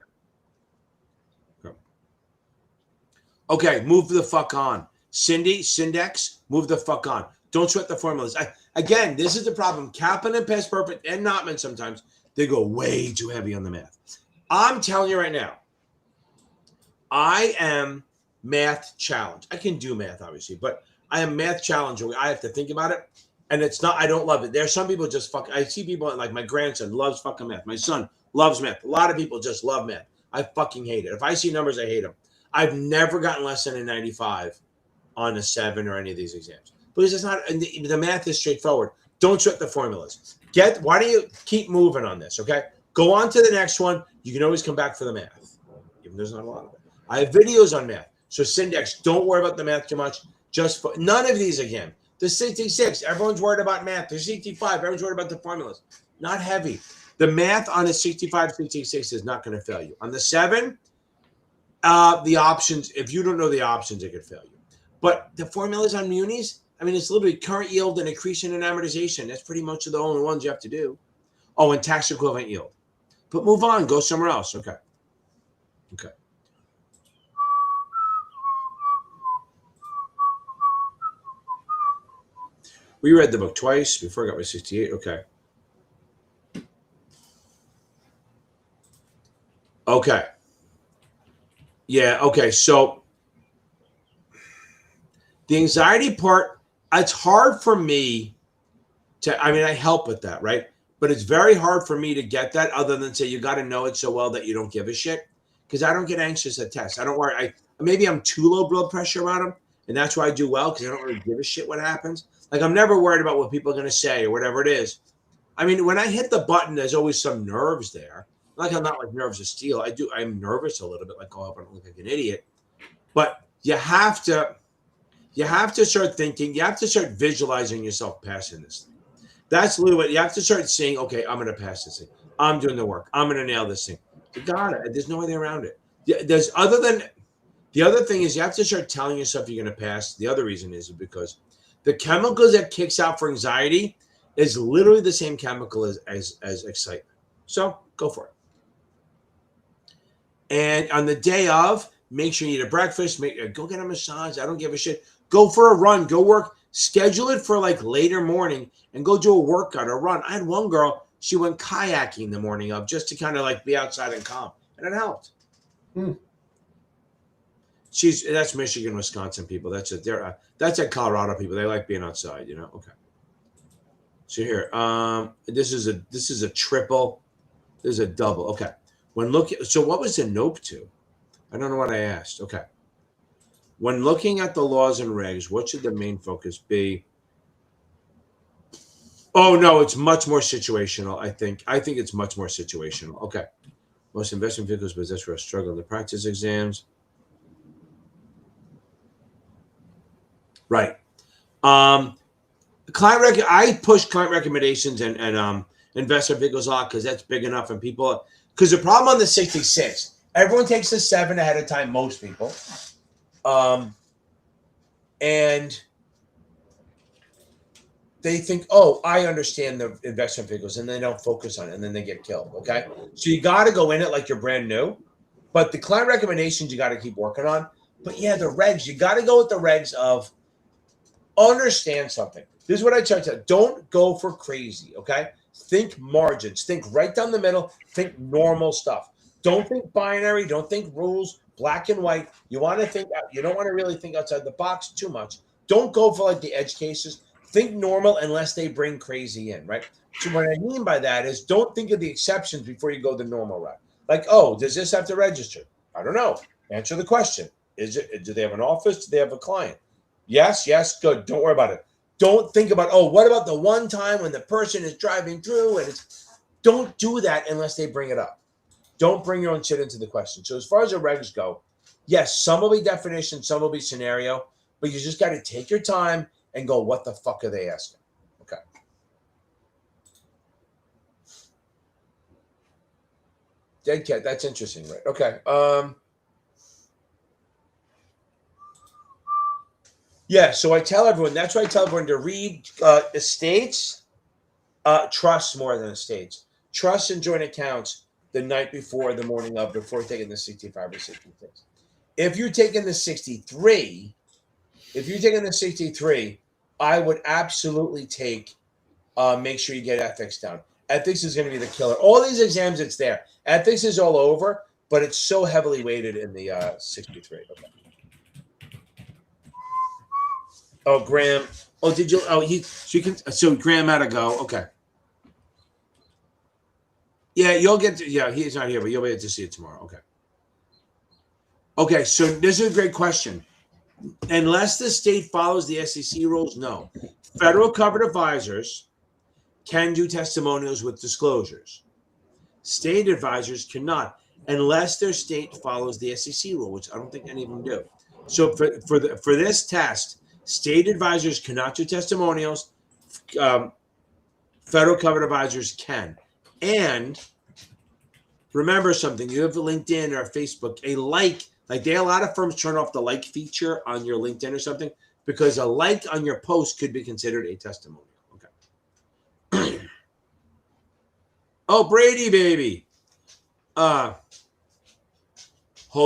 [SPEAKER 1] Okay, move the fuck on. Syndex, move the fuck on. Don't sweat the formulas. Again, this is the problem. Kaplan and Past Perfect and Notman sometimes, they go way too heavy on the math. I'm telling you right now, I am math challenged. I can do math, obviously, but I am math challenged. I have to think about it. And it's not, I don't love it. There's some people just I see people like my grandson loves fucking math. My son loves math. A lot of people just love math. I fucking hate it. If I see numbers, I hate them. I've never gotten less than a 95 on a 7 or any of these exams. Because it's not, the math is straightforward. Don't sweat the formulas. Why don't you keep moving on this, okay? Go on to the next one. You can always come back for the math. Even there's not a lot of it. I have videos on math. So Syndex, don't worry about the math too much. None of these again. The 66, everyone's worried about math. The 65, everyone's worried about the formulas. Not heavy. The math on a 65, 66 is not going to fail you. On the 7, the options, if you don't know the options, it could fail you. But the formulas on munis, I mean, it's literally current yield and accretion and amortization. That's pretty much the only ones you have to do. Oh, and tax equivalent yield. But move on. Go somewhere else. Okay. We read the book twice before I got my 68. Okay. Yeah. Okay. So the anxiety part, it's hard for me I help with that, right? But it's very hard for me to get that other than say, you got to know it so well that you don't give a shit. Because I don't get anxious at tests. I don't worry. Maybe I'm too low blood pressure around them. And that's why I do well, because I don't really give a shit what happens. Like, I'm never worried about what people are going to say or whatever it is. I mean, when I hit the button, there's always some nerves there. Like, I'm not like nerves of steel. I'm nervous a little bit, like, oh, I don't look like an idiot. But you have to start thinking. You have to start visualizing yourself passing this thing. That's literally what you have to start saying. Okay, I'm going to pass this thing. I'm doing the work. I'm going to nail this thing. You got it. There's no way around it. The other thing is you have to start telling yourself you're going to pass. The other reason is because the chemicals that kicks out for anxiety is literally the same chemical as excitement. So go for it. And on the day of, make sure you eat a breakfast. Go get a massage. I don't give a shit. Go for a run. Go work. Schedule it for like later morning and go do a workout or run. I had one girl, she went kayaking the morning of just to kind of like be outside and calm. And it helped. That's Michigan, Wisconsin people. That's at Colorado people. They like being outside, you know. Okay. So here, this is a triple. This is a double. Okay. So what was the nope to? I don't know what I asked. Okay. When looking at the laws and regs, what should the main focus be? Oh no, it's much more situational. I think it's much more situational. Okay. Most investment vehicles possess for a struggle in the practice exams. Right. I push client recommendations and investment vehicles a lot because that's big enough and people. Because the problem on the 66, everyone takes the 7 ahead of time. Most people, and they think, oh, I understand the investment vehicles, and they don't focus on it, and then they get killed. Okay, so you got to go in it like you're brand new, But the client recommendations you got to keep working on. But yeah, the regs, you got to go with the regs of understand something. This is what I try to tell you. Don't go for crazy, okay? Think margins. Think right down the middle. Think normal stuff. Don't think binary. Don't think rules, black and white. You want to think, you don't want to really think outside the box too much. Don't go for like the edge cases. Think normal unless they bring crazy in, right? So what I mean by that is don't think of the exceptions before you go the normal route. Like, oh, does this have to register? I don't know. Answer the question. Is it? Do they have an office? Do they have a client? Yes, good. Don't worry about it. Don't think about, oh, what about the one time when the person is driving through and don't do that unless they bring it up. Don't bring your own shit into the question. So as far as the regs go, yes, some will be definition, some will be scenario, but you just got to take your time and go, what the fuck are they asking? Okay. Dead cat, that's interesting, right? Okay. Yeah, so I tell everyone, that's why I tell everyone to read estates, trusts more than estates. Trusts and joint accounts the night before, the morning of, before taking the 65 or 66. If you're taking the 63, I would absolutely take, make sure you get ethics down. Ethics is going to be the killer. All these exams, it's there. Ethics is all over, but it's so heavily weighted in the 63. Okay. Oh, Graham. Oh, did you? Oh, so Graham had to go. Okay. Yeah, you'll get to, yeah, he's not here, but you'll be able to see it tomorrow. Okay. Okay, so this is a great question. Unless the state follows the SEC rules, no. Federal covered advisors can do testimonials with disclosures. State advisors cannot, unless their state follows the SEC rule, which I don't think any of them do. So for this test, state advisors cannot do testimonials. Federal covered advisors can. And remember something, you have a LinkedIn or a Facebook, a like a lot of firms turn off the like feature on your LinkedIn or something because a like on your post could be considered a testimonial. Okay. Oh, Brady, baby. Hold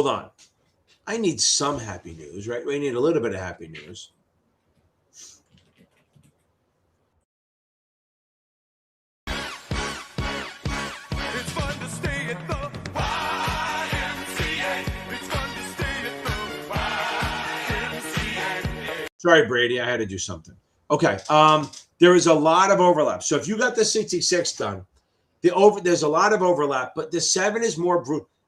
[SPEAKER 1] on. I need some happy news, right? We need a little bit of happy news. Sorry, Brady, I had to do something. Okay, there is a lot of overlap. So if you got the 66 done, there's a lot of overlap, but the 7 is more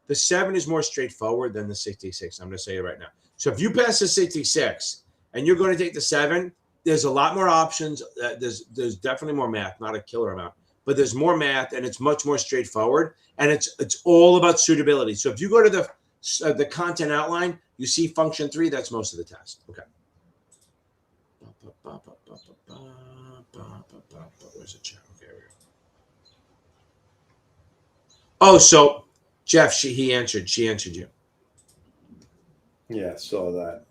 [SPEAKER 1] The 7 is more straightforward than the 66. I'm going to say it right now. So if you pass the 66 and you're going to take the 7, there's a lot more options. There's definitely more math, not a killer amount, but there's more math and it's much more straightforward. And it's all about suitability. So if you go to the content outline, you see function 3. That's most of the test. Okay. Where's the chat? Okay, here we go. Oh, so Jeff, she answered you.
[SPEAKER 2] Yeah, I saw that.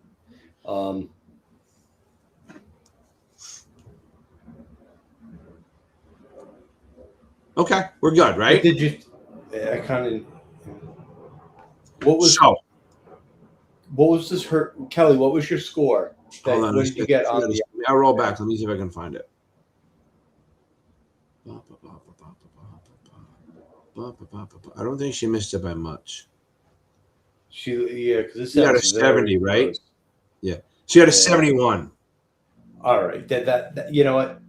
[SPEAKER 1] Okay, we're good, right?
[SPEAKER 2] Did you? I kind of. What was this? Kelly, what was your score?
[SPEAKER 1] Hold on.
[SPEAKER 2] What did you get on the?
[SPEAKER 1] I'll roll back. Let me see if I can find it. I don't think she missed it by much.
[SPEAKER 2] Because
[SPEAKER 1] she had a 70, right? Close. Yeah, she had a 71.
[SPEAKER 2] All right, that you know what?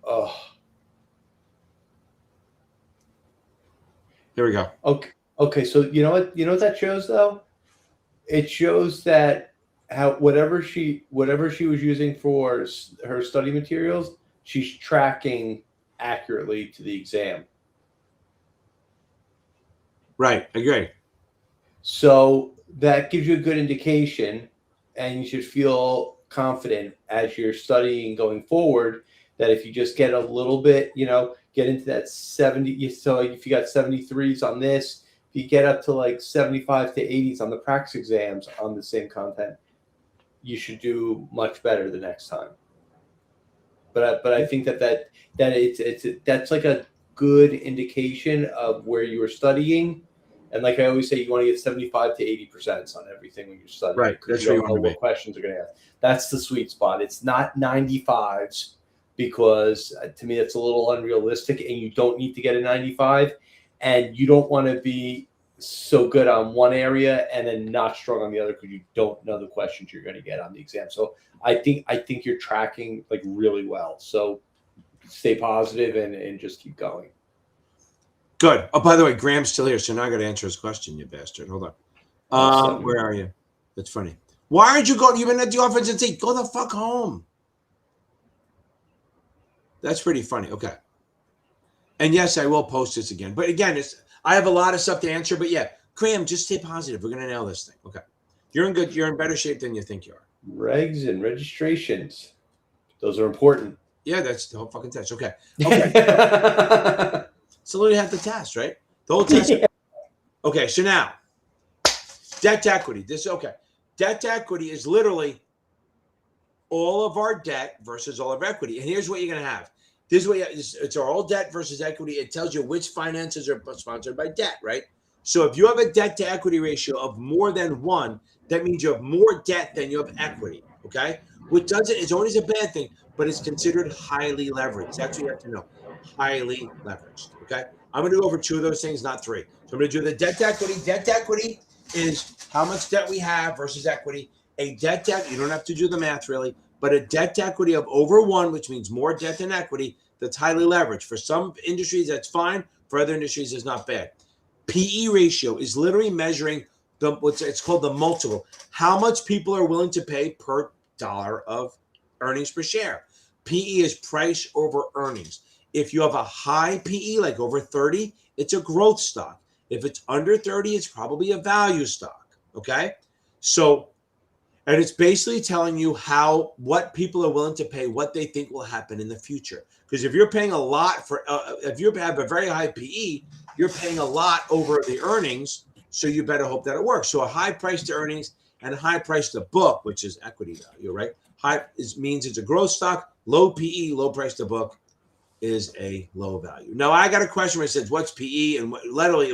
[SPEAKER 2] Oh,
[SPEAKER 1] here we go.
[SPEAKER 2] Okay. So you know what that shows though? It shows that whatever she was using for her study materials, she's tracking accurately to the exam.
[SPEAKER 1] Right, agree.
[SPEAKER 2] So that gives you a good indication, and you should feel confident as you're studying going forward that if you just get a little bit, get into that 70. So if you got 73s on this, if you get up to like 75 to 80s on the practice exams on the same content, you should do much better the next time. But I think that that's like a good indication of where you were studying. And like I always say, you want to get 75 to 80% on everything when you're studying.
[SPEAKER 1] Right.
[SPEAKER 2] Because
[SPEAKER 1] That's
[SPEAKER 2] you
[SPEAKER 1] where you
[SPEAKER 2] don't know
[SPEAKER 1] want to
[SPEAKER 2] what
[SPEAKER 1] be.
[SPEAKER 2] questions are going to ask. That's the sweet spot. It's not 95s because to me, it's a little unrealistic and you don't need to get a 95. And you don't want to be so good on one area and then not strong on the other because you don't know the questions you're going to get on the exam. So I think you're tracking like really well. So stay positive and just keep going.
[SPEAKER 1] Good. Oh, by the way, Graham's still here, so now I got to answer his question, you bastard. Hold on.
[SPEAKER 2] Awesome.
[SPEAKER 1] Where are you? That's funny. Why aren't you going? You've been at the offensive team. Go the fuck home. That's pretty funny. Okay. And yes, I will post this again. But again, I have a lot of stuff to answer. But yeah, Graham, just stay positive. We're gonna nail this thing. Okay. You're in better shape than you think you are.
[SPEAKER 2] Regs and registrations. Those are important.
[SPEAKER 1] Yeah, that's the whole fucking test. Okay. Okay. So literally half the test, right? The whole test. Yeah. Okay, so now debt to equity. This okay. Debt to equity is literally all of our debt versus all of equity. And here's what you're gonna have. This is what it's our all debt versus equity. It tells you which finances are sponsored by debt, right? So if you have a debt to equity ratio of more than 1, that means you have more debt than you have equity. Okay, which doesn't, it's always a bad thing, but it's considered highly leveraged. That's what you have to know. Highly leveraged. Okay, I'm going to go over 2 of those things, not 3. So I'm going to do the debt to equity. Debt to equity is how much debt we have versus equity. A debt to, you don't have to do the math really, but a debt to equity of over 1, which means more debt than equity, that's highly leveraged. For some industries, that's fine. For other industries, it's not bad. PE ratio is literally measuring it's called the multiple. How much people are willing to pay per dollar of earnings per share. PE is price over earnings. If you have a high PE, like over 30, it's a growth stock. If it's under 30, it's probably a value stock. Okay? So, and it's basically telling you what people are willing to pay, what they think will happen in the future. Because if you're paying a lot for, if you have a very high PE, you're paying a lot over the earnings. So you better hope that it works. So a high price to earnings and a high price to book, which is equity value, right? High means it's a growth stock. Low PE, low price to book is a low value. Now I got a question where it says, "What's PE?" And literally,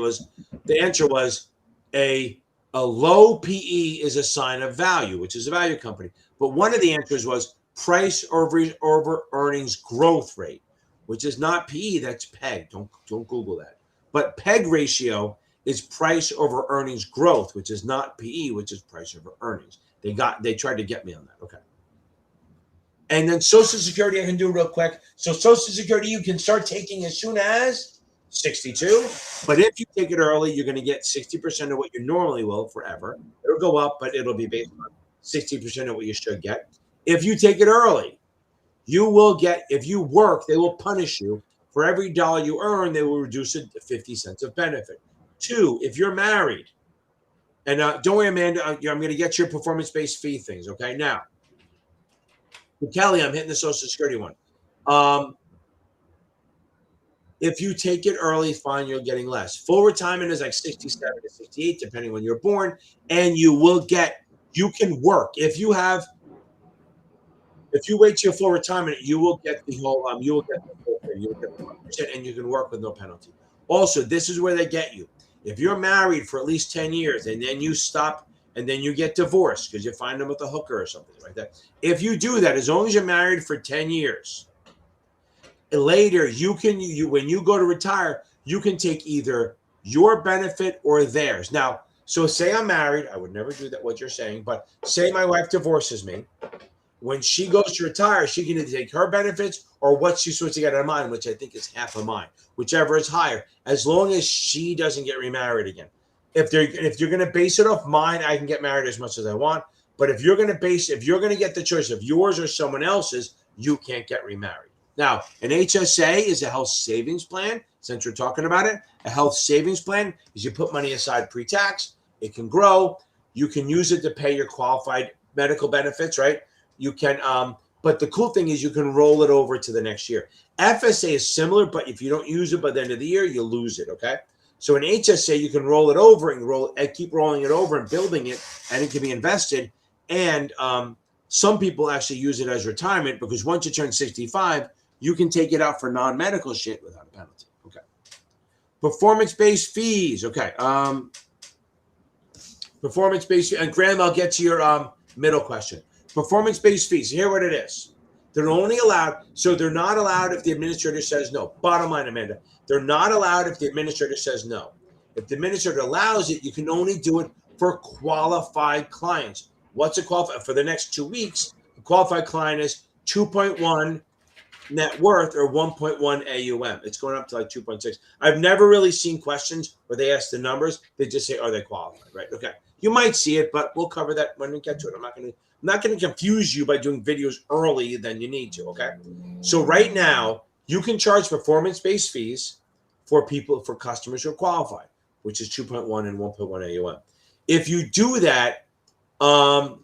[SPEAKER 1] the answer was a low PE is a sign of value, which is a value company. But one of the answers was price over earnings growth rate, which is not PE. That's PEG. Don't Google that. But PEG ratio is price over earnings growth, which is not PE, which is price over earnings. They tried to get me on that. Okay. And then Social Security, I can do real quick. So Social Security, you can start taking as soon as 62. But if you take it early, you're going to get 60% of what you normally will forever. It'll go up, but it'll be based on 60% of what you should get. If you take it early, you will get, if you work, they will punish you. For every dollar you earn, they will reduce it to 50 cents of benefit. 2, if you're married, and don't worry, Amanda, I'm going to get your performance-based fee things, okay? Now, Kelly, I'm hitting the Social Security one. If you take it early, fine, you're getting less. Full retirement is like 67 to 68, depending when you're born, and you can work. If you wait till full retirement, you will get the whole thing. You will get the 100%, and you can work with no penalty. Also, this is where they get you. If you're married for at least 10 years and then you stop and then you get divorced because you find them with a hooker or something like that. If you do that, as long as you're married for 10 years, later when you go to retire, you can take either your benefit or theirs. Now, so say I'm married, I would never do that, what you're saying, but say my wife divorces me. When she goes to retire, she can either take her benefits or what she's supposed to get out of mine, which I think is half of mine, whichever is higher, as long as she doesn't get remarried again. If you're going to base it off mine, I can get married as much as I want. But if you're going to get the choice of yours or someone else's, you can't get remarried. Now, an HSA is a health savings plan. Since we're talking about it, a health savings plan is you put money aside pre-tax. It can grow. You can use it to pay your qualified medical benefits, right? You can, but the cool thing is you can roll it over to the next year. FSA is similar, but if you don't use it by the end of the year, you lose it, okay? So in HSA, you can roll it over and keep rolling it over and building it, and it can be invested. And some people actually use it as retirement because once you turn 65, you can take it out for non-medical shit without a penalty, okay? Performance-based fees. Okay. Performance-based, and Graham, I'll get to your middle question. Performance-based fees. Here what it is. They're only allowed, so they're not allowed if the administrator says no. Bottom line, Amanda, they're not allowed if the administrator says no. If the administrator allows it, you can only do it for qualified clients. What's a qualified? For the next 2 weeks, a qualified client is 2.1 net worth or 1.1 AUM. It's going up to like 2.6. I've never really seen questions where they ask the numbers. They just say, are they qualified? Right. Okay. You might see it, but we'll cover that when we get to it. I'm not going to confuse you by doing videos early than you need to. Okay. So right now you can charge performance-based fees for customers who are qualified, which is 2.1 and 1.1 AUM. If you do that,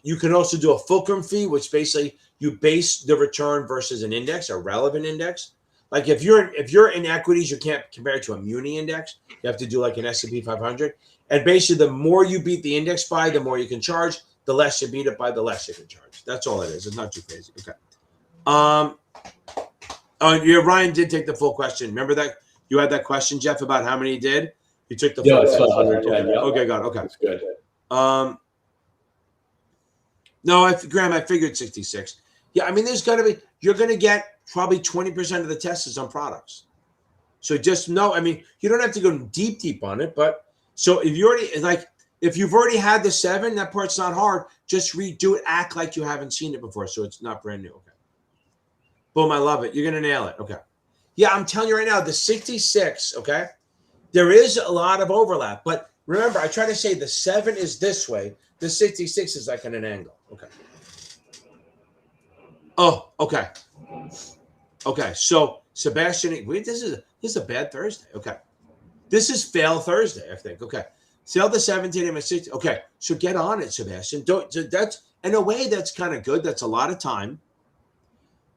[SPEAKER 1] you can also do a fulcrum fee, which basically you base the return versus an index, a relevant index. Like if you're in equities, you can't compare it to a muni index. You have to do like an S&P 500. And basically, the more you beat the index by, the more you can charge. The less you beat it by, the less you can charge. That's all it is. It's not too crazy. Okay. Oh, yeah, Ryan did take the full question. Remember that you had that question, Jeff, about how many he did? You took the full.
[SPEAKER 2] Yeah, it's 110. Yeah.
[SPEAKER 1] Okay, got it. Okay,
[SPEAKER 2] that's good.
[SPEAKER 1] No, Graham, I figured 66. Yeah, I mean, you're going to get probably 20% of the tests is on products. So just know, I mean, you don't have to go deep on it, but so if you've already had the 7, that part's not hard. Just redo it, act like you haven't seen it before, so it's not brand new. Okay. Boom, I love it. You're going to nail it. Okay. Yeah, I'm telling you right now, the 66, okay, there is a lot of overlap, but remember, I try to say the 7 is this way. The 66 is like at an angle. Okay. Oh, okay. Okay. So Sebastian, wait, this is a bad Thursday. Okay. This is fail Thursday, I think. Okay. Sell the 17 and 60. Okay. So get on it, Sebastian. That's in a way that's kind of good. That's a lot of time.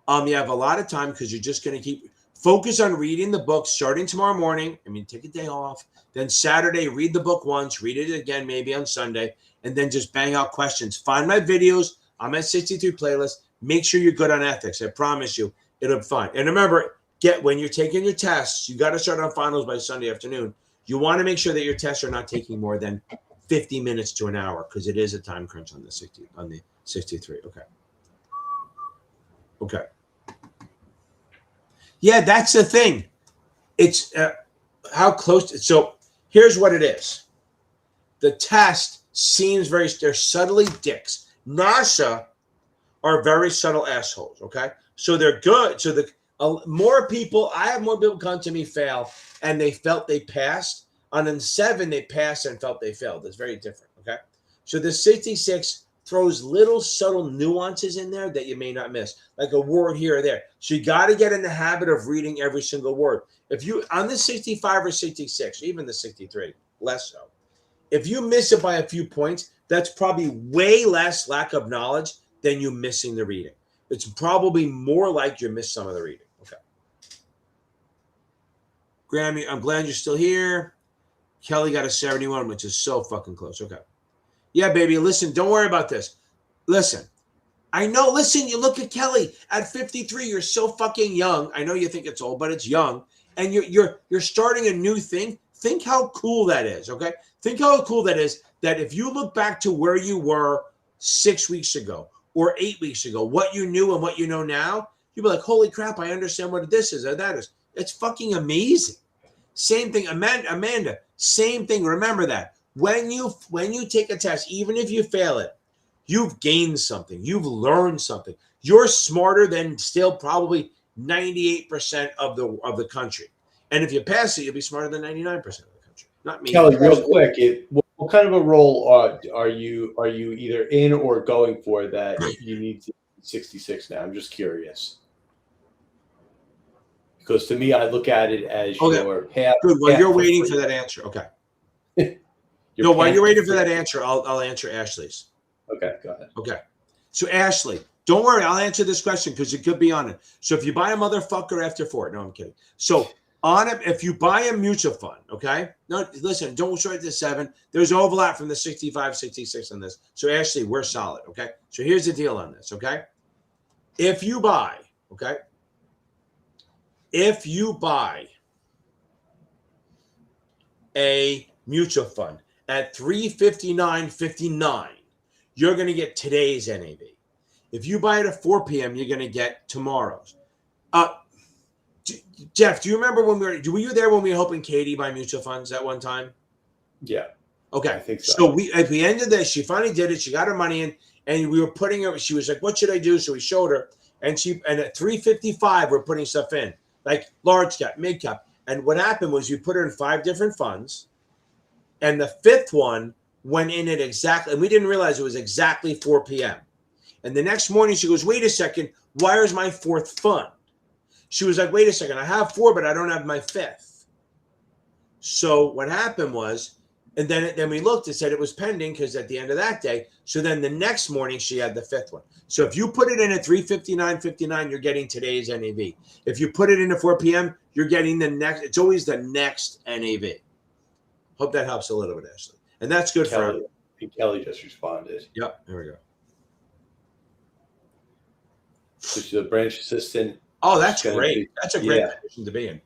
[SPEAKER 1] You have a lot of time because you're just going to keep focus on reading the book starting tomorrow morning. I mean, take a day off. Then Saturday, read the book once, read it again, maybe on Sunday, and then just bang out questions. Find my videos. I'm at 63 playlist. Make sure you're good on ethics. I promise you, it'll be fine. And remember, when you're taking your tests, you got to start on finals by Sunday afternoon. You want to make sure that your tests are not taking more than 50 minutes to an hour because it is a time crunch on the 63. Okay. Okay. Yeah, that's the thing. It's how close. So here's what it is. The test seems they're subtly dicks. NASAA are very subtle assholes. Okay. So they're good. So I have more people come to me fail and they felt they passed. On the 7, they passed and felt they failed. It's very different. Okay. So the 66 throws little subtle nuances in there that you may not miss, like a word here or there. So you got to get in the habit of reading every single word. If you on the 65 or 66, even the 63, less so. If you miss it by a few points, that's probably way less lack of knowledge than you missing the reading. It's probably more like you missed some of the reading. Okay. Grammy, I'm glad you're still here. Kelly got a 71, which is so fucking close. Okay. Yeah, baby. Listen, don't worry about this. Listen, I know. Listen, you look at Kelly at 53. You're so fucking young. I know you think it's old, but it's young, and you're starting a new thing. Think how cool that is. Okay. Think how cool that is. That if you look back to where you were 6 weeks ago or 8 weeks ago, what you knew and what you know now, you'll be like, holy crap, I understand what this is or that is. It's fucking amazing. Same thing, Amanda. Same thing. Remember that. When you take a test, even if you fail it, you've gained something. You've learned something. You're smarter than still probably 98% of the country. And if you pass it, you'll be smarter than 99% of the country. Not me.
[SPEAKER 2] Kelly, real quick, what kind of a role are you either in or going for that you need to 66 now? I'm just curious. Because to me, I look at it as your path.
[SPEAKER 1] Good. Well, you're waiting for that answer. Okay. No, while you're waiting for that answer, I'll answer Ashley's.
[SPEAKER 2] Okay, go ahead.
[SPEAKER 1] Okay. So Ashley, don't worry, I'll answer this question because it could be on it. So if you buy a motherfucker after 4, no, I'm kidding. So on it, if you buy a mutual fund, okay? No, listen, don't start at the 7. There's overlap from the 65, 66 on this. So Ashley, we're solid, okay? So here's the deal on this, okay? If you buy, okay? If you buy a mutual fund at $359.59, you're going to get today's NAV. If you buy it at 4 p.m., you're going to get tomorrow's. Jeff, do you remember when were you there when we were helping Katie buy mutual funds at one time?
[SPEAKER 2] Yeah.
[SPEAKER 1] Okay.
[SPEAKER 2] I think so.
[SPEAKER 1] So at the end of this, she finally did it. She got her money in, and we were putting her. She was like, "What should I do?" So we showed her, and at 355, we're putting stuff in, like large cap, mid cap. And what happened was we put her in 5 different funds, and the 5th one went in at exactly, and we didn't realize it was exactly 4 p.m. And the next morning, she goes, "Wait a second, why is my 4th fund?" She was like, "Wait a second, I have 4, but I don't have my 5th." So what happened was, and then we looked and said it was pending because at the end of that day. So then the next morning she had the 5th one. So if you put it in at 359.59, you're getting today's NAV. If you put it in at 4 p.m., you're getting the next. It's always the next NAV. Hope that helps a little bit, Ashley. And that's good for everyone.
[SPEAKER 2] Kelly just responded.
[SPEAKER 1] Yep, there we go.
[SPEAKER 2] So she's a branch assistant.
[SPEAKER 1] Oh, that's great. That's a great position to be in.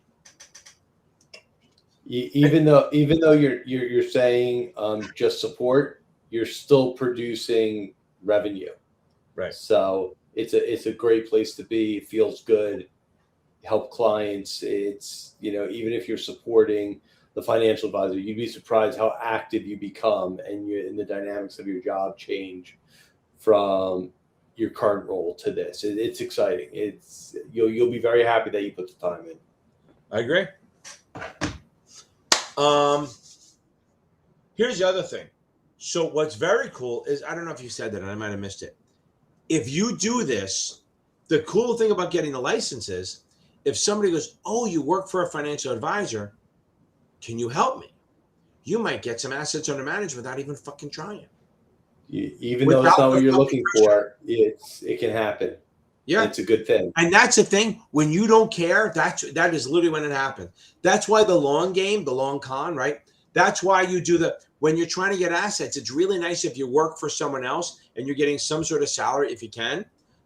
[SPEAKER 2] Even though you're saying just support, you're still producing revenue.
[SPEAKER 1] Right.
[SPEAKER 2] So it's a great place to be. It feels good. Help clients. It's, even if you're supporting the financial advisor, you'd be surprised how active you become, and the dynamics of your job change from your current role to this. It's exciting. You'll be very happy that you put the time in.
[SPEAKER 1] I agree. Here's the other thing. So what's very cool is, I don't know if you said that and I might have missed it. If you do this, the cool thing about getting the license is if somebody goes, "Oh, you work for a financial advisor, can you help me?" You might get some assets under management without even fucking trying.
[SPEAKER 2] Even though it's not what you're looking for, it can happen. Yeah, it's a good thing.
[SPEAKER 1] And that's the thing. When you don't care, that is literally when it happens. That's why the long game, the long con, right? That's why you do when you're trying to get assets, it's really nice if you work for someone else and you're getting some sort of salary if you can,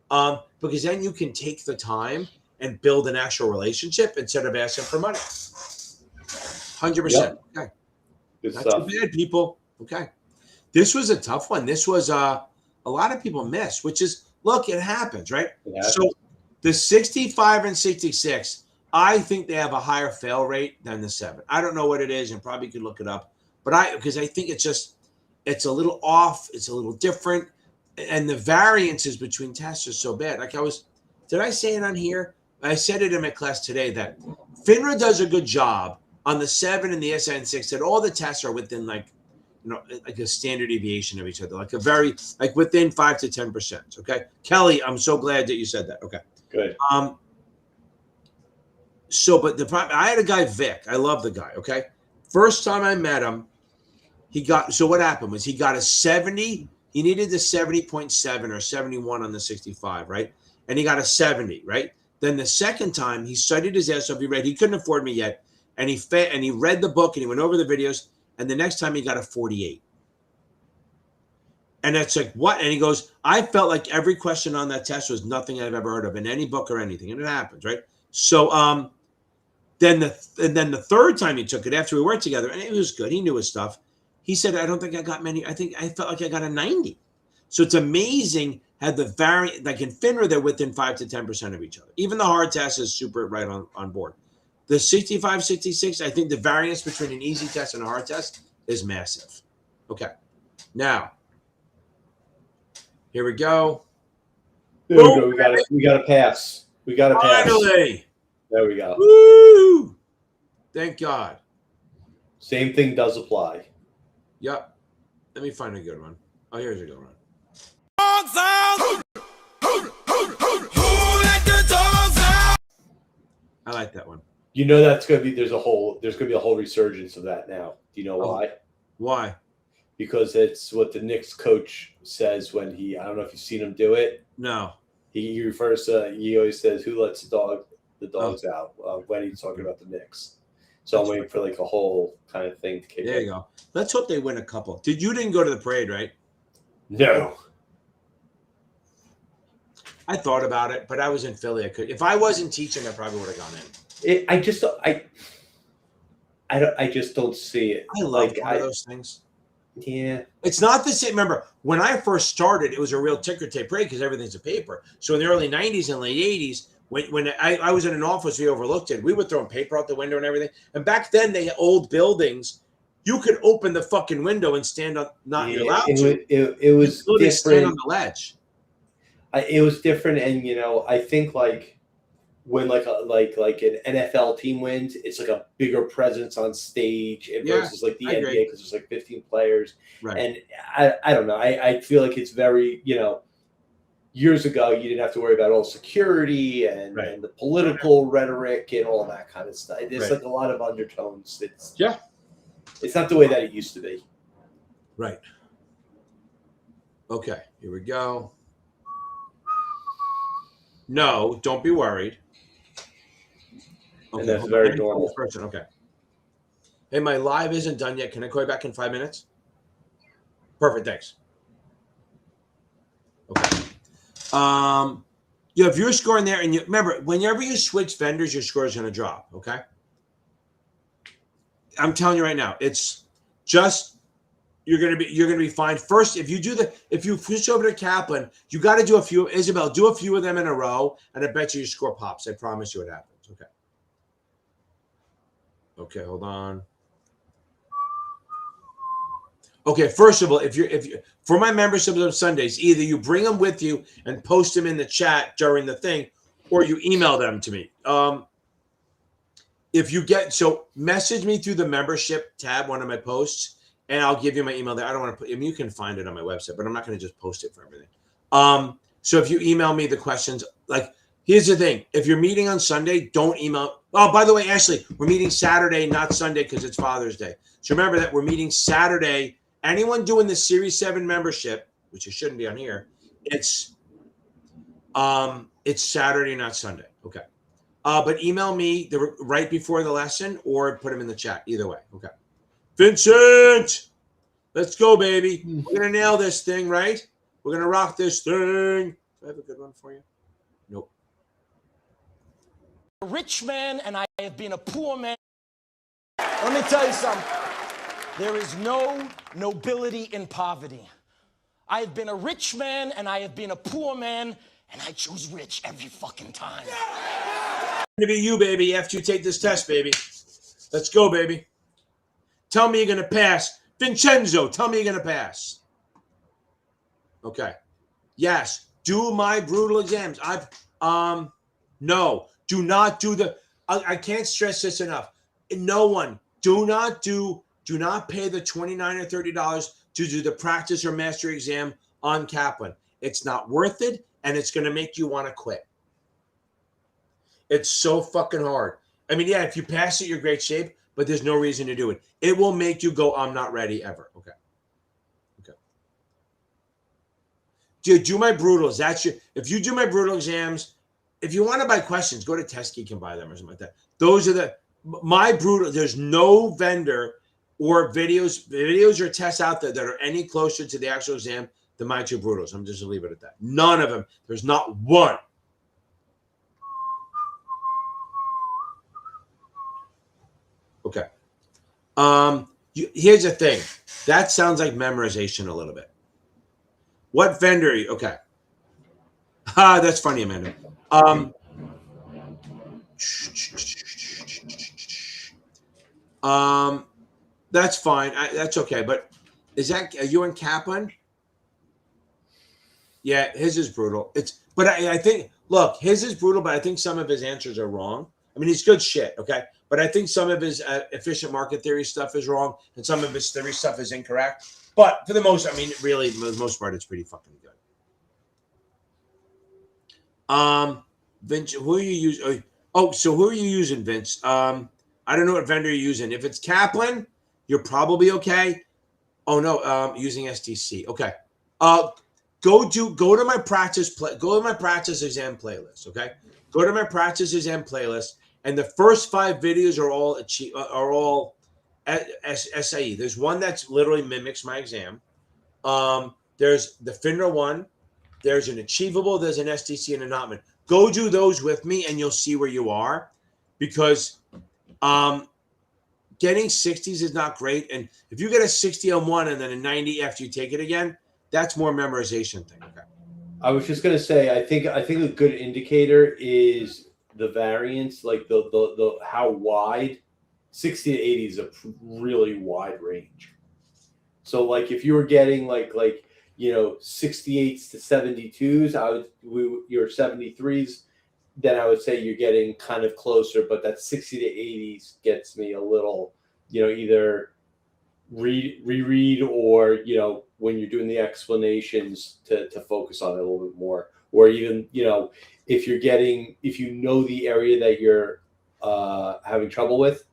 [SPEAKER 1] because then you can take the time and build an actual relationship instead of asking for money. 100%. Yep. Okay.
[SPEAKER 2] Good
[SPEAKER 1] Not
[SPEAKER 2] stuff.
[SPEAKER 1] too bad, people. Okay. This was a tough one. This was a lot of people miss, which is, look, it happens, right?
[SPEAKER 2] It happens.
[SPEAKER 1] So the 65 and 66, I think they have a higher fail rate than the 7. I don't know what it is, and probably could look it up, because I think it's a little off, it's a little different, and the variances between tests are so bad. Like did I say it on here? I said it in my class today that FINRA does a good job on the 7 and the SN6 that all the tests are within like a standard deviation of each other, like within 5 to 10%. Okay, Kelly, I'm so glad that you said that. Okay,
[SPEAKER 2] good.
[SPEAKER 1] So, but the problem, I had a guy, Vic. I love the guy. Okay, first time I met him, so what happened was he got a 70. He needed the 70.7 or 71 on the 65, right? And he got a 70, right? Then the second time he studied his ass off. He couldn't afford me yet, and he read the book and he went over the videos. And the next time he got a 48. And it's like, what? And he goes, I felt like every question on that test was nothing I've ever heard of in any book or anything. And it happens, right? So then the third time he took it after we worked together, and it was good. He knew his stuff. He said, I don't think I got many. I think I felt like I got a 90. So it's amazing how the variant, like in FINRA, they're within 5 to 10% of each other. Even the hard test is super right on board. The 65, 66, I think the variance between an easy test and a hard test is massive. Okay. Now, here we go.
[SPEAKER 2] There we go. We got to pass. We got to pass.
[SPEAKER 1] Finally.
[SPEAKER 2] There we go.
[SPEAKER 1] Woo! Thank God.
[SPEAKER 2] Same thing does apply.
[SPEAKER 1] Yep. Let me find a good one. Oh, here's a good one. I like that one.
[SPEAKER 2] That's going to be there's going to be a whole resurgence of that now. Do you know why?
[SPEAKER 1] Why?
[SPEAKER 2] Because it's what the Knicks coach says when I don't know if you've seen him do it.
[SPEAKER 1] No.
[SPEAKER 2] He refers to, he always says, who lets the dogs out when he's talking about the Knicks. So I'm waiting for like a whole kind of thing to kick in.
[SPEAKER 1] There you go. Let's hope they win a couple. You didn't go to the parade, right?
[SPEAKER 2] No.
[SPEAKER 1] I thought about it, but I was in Philly. If I wasn't teaching, I probably would have gone in.
[SPEAKER 2] I just don't see it.
[SPEAKER 1] I love one of those things.
[SPEAKER 2] Yeah.
[SPEAKER 1] It's not the same. Remember, when I first started, it was a real ticker tape rate because everything's a paper. So in the early 90s and late 80s, when I was in an office, we overlooked it. We were throwing paper out the window and everything. And back then, they had old buildings. You could open the fucking window and stand on, not you're allowed to.
[SPEAKER 2] It was
[SPEAKER 1] literally stand on
[SPEAKER 2] different.
[SPEAKER 1] the ledge.
[SPEAKER 2] It was different, and I think like when like an NFL team wins, it's like a bigger presence on stage versus like the NBA because there's like 15 players.
[SPEAKER 1] Right.
[SPEAKER 2] And I don't know. I feel like it's very, years ago you didn't have to worry about all security and the political rhetoric and all that kind of stuff. There's like a lot of undertones. It's not the way that it used to be.
[SPEAKER 1] Right. Okay, here we go. No, don't be worried.
[SPEAKER 2] Okay, and that's very normal.
[SPEAKER 1] Okay. Hey, my live isn't done yet. Can I call you back in 5 minutes? Perfect. Thanks. Okay. If you're scoring there, and you remember, whenever you switch vendors, your score is going to drop. Okay. I'm telling you right now, it's just you're gonna be fine. First, if you switch over to Kaplan, you got to do a few. Isabel, do a few of them in a row, and I bet you your score pops. I promise you it happens. Okay. Okay, hold on. Okay, first of all, if you for my membership on Sundays, either you bring them with you and post them in the chat during the thing, or you email them to me. If you message me through the membership tab, one of my posts, and I'll give you my email there. I don't want to put. I mean, you can find it on my website, but I'm not going to just post it for everything. So if you email me the questions, like here's the thing: if you're meeting on Sunday, don't email. Oh, by the way, Ashley, we're meeting Saturday, not Sunday, because it's Father's Day. So remember that we're meeting Saturday. Anyone doing the Series 7 membership, which it shouldn't be on here, it's Saturday, not Sunday. Okay. But email me right before the lesson or put them in the chat. Either way. Okay. Vincent, let's go, baby. We're going to nail this thing, right? We're going to rock this thing. Do I have a good one for you? Nope.
[SPEAKER 4] A rich man and I have been a poor man. Let me tell you something. There is no nobility in poverty. I have been a rich man and I have been a poor man, and I choose rich every fucking time.
[SPEAKER 1] It's going to be you, baby, after you take this test, baby. Let's go, baby. Tell me you're going to pass. Vincenzo, tell me you're going to pass. Okay. Yes. Do my brutal exams. No. Do not do I can't stress this enough. No one. Do not pay the $29 or $30 to do the practice or mastery exam on Kaplan. It's not worth it, and it's going to make you want to quit. It's so fucking hard. I mean, yeah, if you pass it, you're great shape, but there's no reason to do it. It will make you go, I'm not ready ever. Okay. Dude, do my brutals. If you do my brutal exams, if you want to buy questions, go to TestGeek and buy them or something like that. Those are my brutal. There's no vendor or videos or tests out there that are any closer to the actual exam than my two brutals. I'm just going to leave it at that. None of them. There's not one. Okay. Here's the thing. That sounds like memorization a little bit. What vendor are you? Okay. That's funny, Amanda. That's fine. That's okay. But are you in Kaplan? Yeah, his is brutal. But I think, look, his is brutal, but I think some of his answers are wrong. I mean, he's good shit, okay? But I think some of his efficient market theory stuff is wrong, and some of his theory stuff is incorrect. But for the most, I mean, really, for the most part, it's pretty fucking good. Vince, who are you using? So who are you using, Vince? I don't know what vendor you're using. If it's Kaplan, you're probably okay. Oh no, using STC. Okay. Go to my practice exam playlist. Okay. Go to my practice exam playlist, and the first 5 videos are all SAE. There's one that's literally mimics my exam. There's the FINRA one. There's an achievable. There's an STC and an Notman. Go do those with me, and you'll see where you are, because getting 60s is not great. And if you get a 60 on one and then a 90 after you take it again, that's more memorization thing. Okay.
[SPEAKER 2] I was just gonna say, I think a good indicator is the variance, like the how wide. 60 to 80 is a really wide range. So like if you were getting like 68s to 72s, your 73s, then I would say you're getting kind of closer. But that 60 to 80s gets me a little, either reread or when you're doing the explanations to focus on it a little bit more, or even if you know the area that you're having trouble with,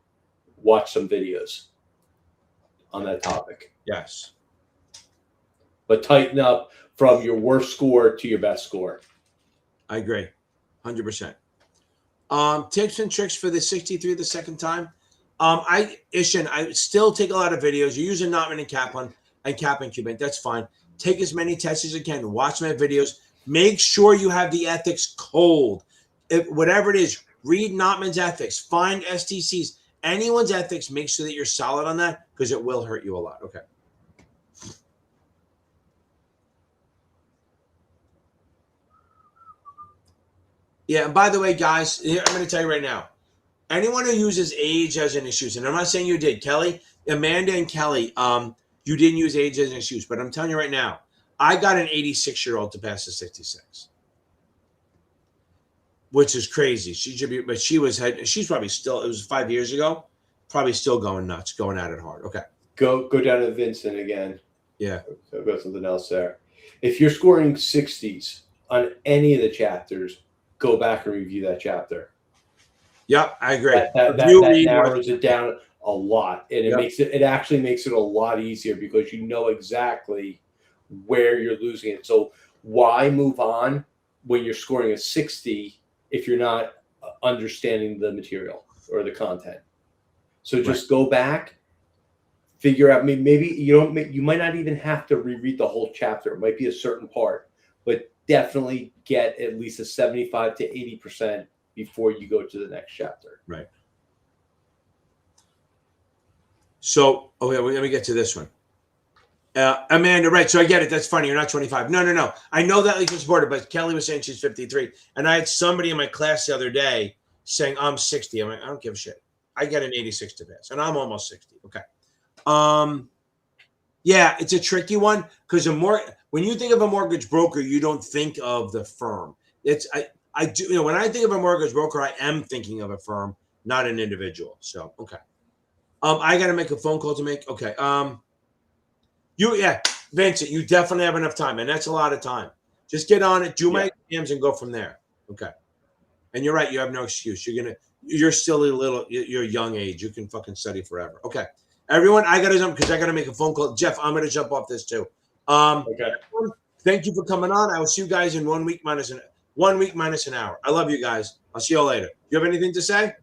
[SPEAKER 2] watch some videos on that topic.
[SPEAKER 1] Yes.
[SPEAKER 2] But tighten up from your worst score to your best score.
[SPEAKER 1] I agree. 100%. Tips and tricks for the 63 the second time. I still take a lot of videos. You're using Notman and Kaplan and Cuban. That's fine. Take as many tests as you can. Watch my videos. Make sure you have the ethics cold. Whatever it is, read Notman's ethics. Find STCs. Anyone's ethics. Make sure that you're solid on that because it will hurt you a lot. Okay. Yeah, and by the way, guys, I'm going to tell you right now, anyone who uses age as an excuse, and I'm not saying you did, Kelly, Amanda and Kelly, you didn't use age as an excuse, but I'm telling you right now, I got an 86-year-old to pass the 66, which is crazy. She should be, but she's probably still, it was 5 years ago, probably still going nuts, going at it hard. Okay.
[SPEAKER 2] Go down to Vincent again.
[SPEAKER 1] Yeah.
[SPEAKER 2] I've got something else there. If you're scoring 60s on any of the chapters, go back and review that chapter.
[SPEAKER 1] Yep, I agree.
[SPEAKER 2] That narrows it down a lot, and it actually makes it a lot easier because you know exactly where you're losing it. So why move on when you're scoring a 60 if you're not understanding the material or the content? So just go back, figure out. Maybe you might not even have to reread the whole chapter. It might be a certain part, but definitely get at least a 75 to 80% before you go to the next chapter.
[SPEAKER 1] Right. So, let me get to this one. Amanda, right. So I get it. That's funny. You're not 25. No. I know that legal supporter, but Kelly was saying she's 53. And I had somebody in my class the other day saying I'm 60. I'm like, I don't give a shit. I get an 86 to pass, and I'm almost 60. Okay. Yeah, it's a tricky one because when you think of a mortgage broker, you don't think of the firm. I do, when I think of a mortgage broker, I am thinking of a firm, not an individual. So, okay. I got to make a phone call to make. Okay. Vincent, you definitely have enough time, and that's a lot of time. Just get on it, do my exams, and go from there. Okay. And you're right. You have no excuse. You're still you're a young age. You can fucking study forever. Okay. Everyone, I got to jump because I got to make a phone call. Jeff, I'm going to jump off this too.
[SPEAKER 2] Okay.
[SPEAKER 1] Thank you for coming on. I will see you guys in 1 week minus an hour. I love you guys. I'll see you all later. You have anything to say?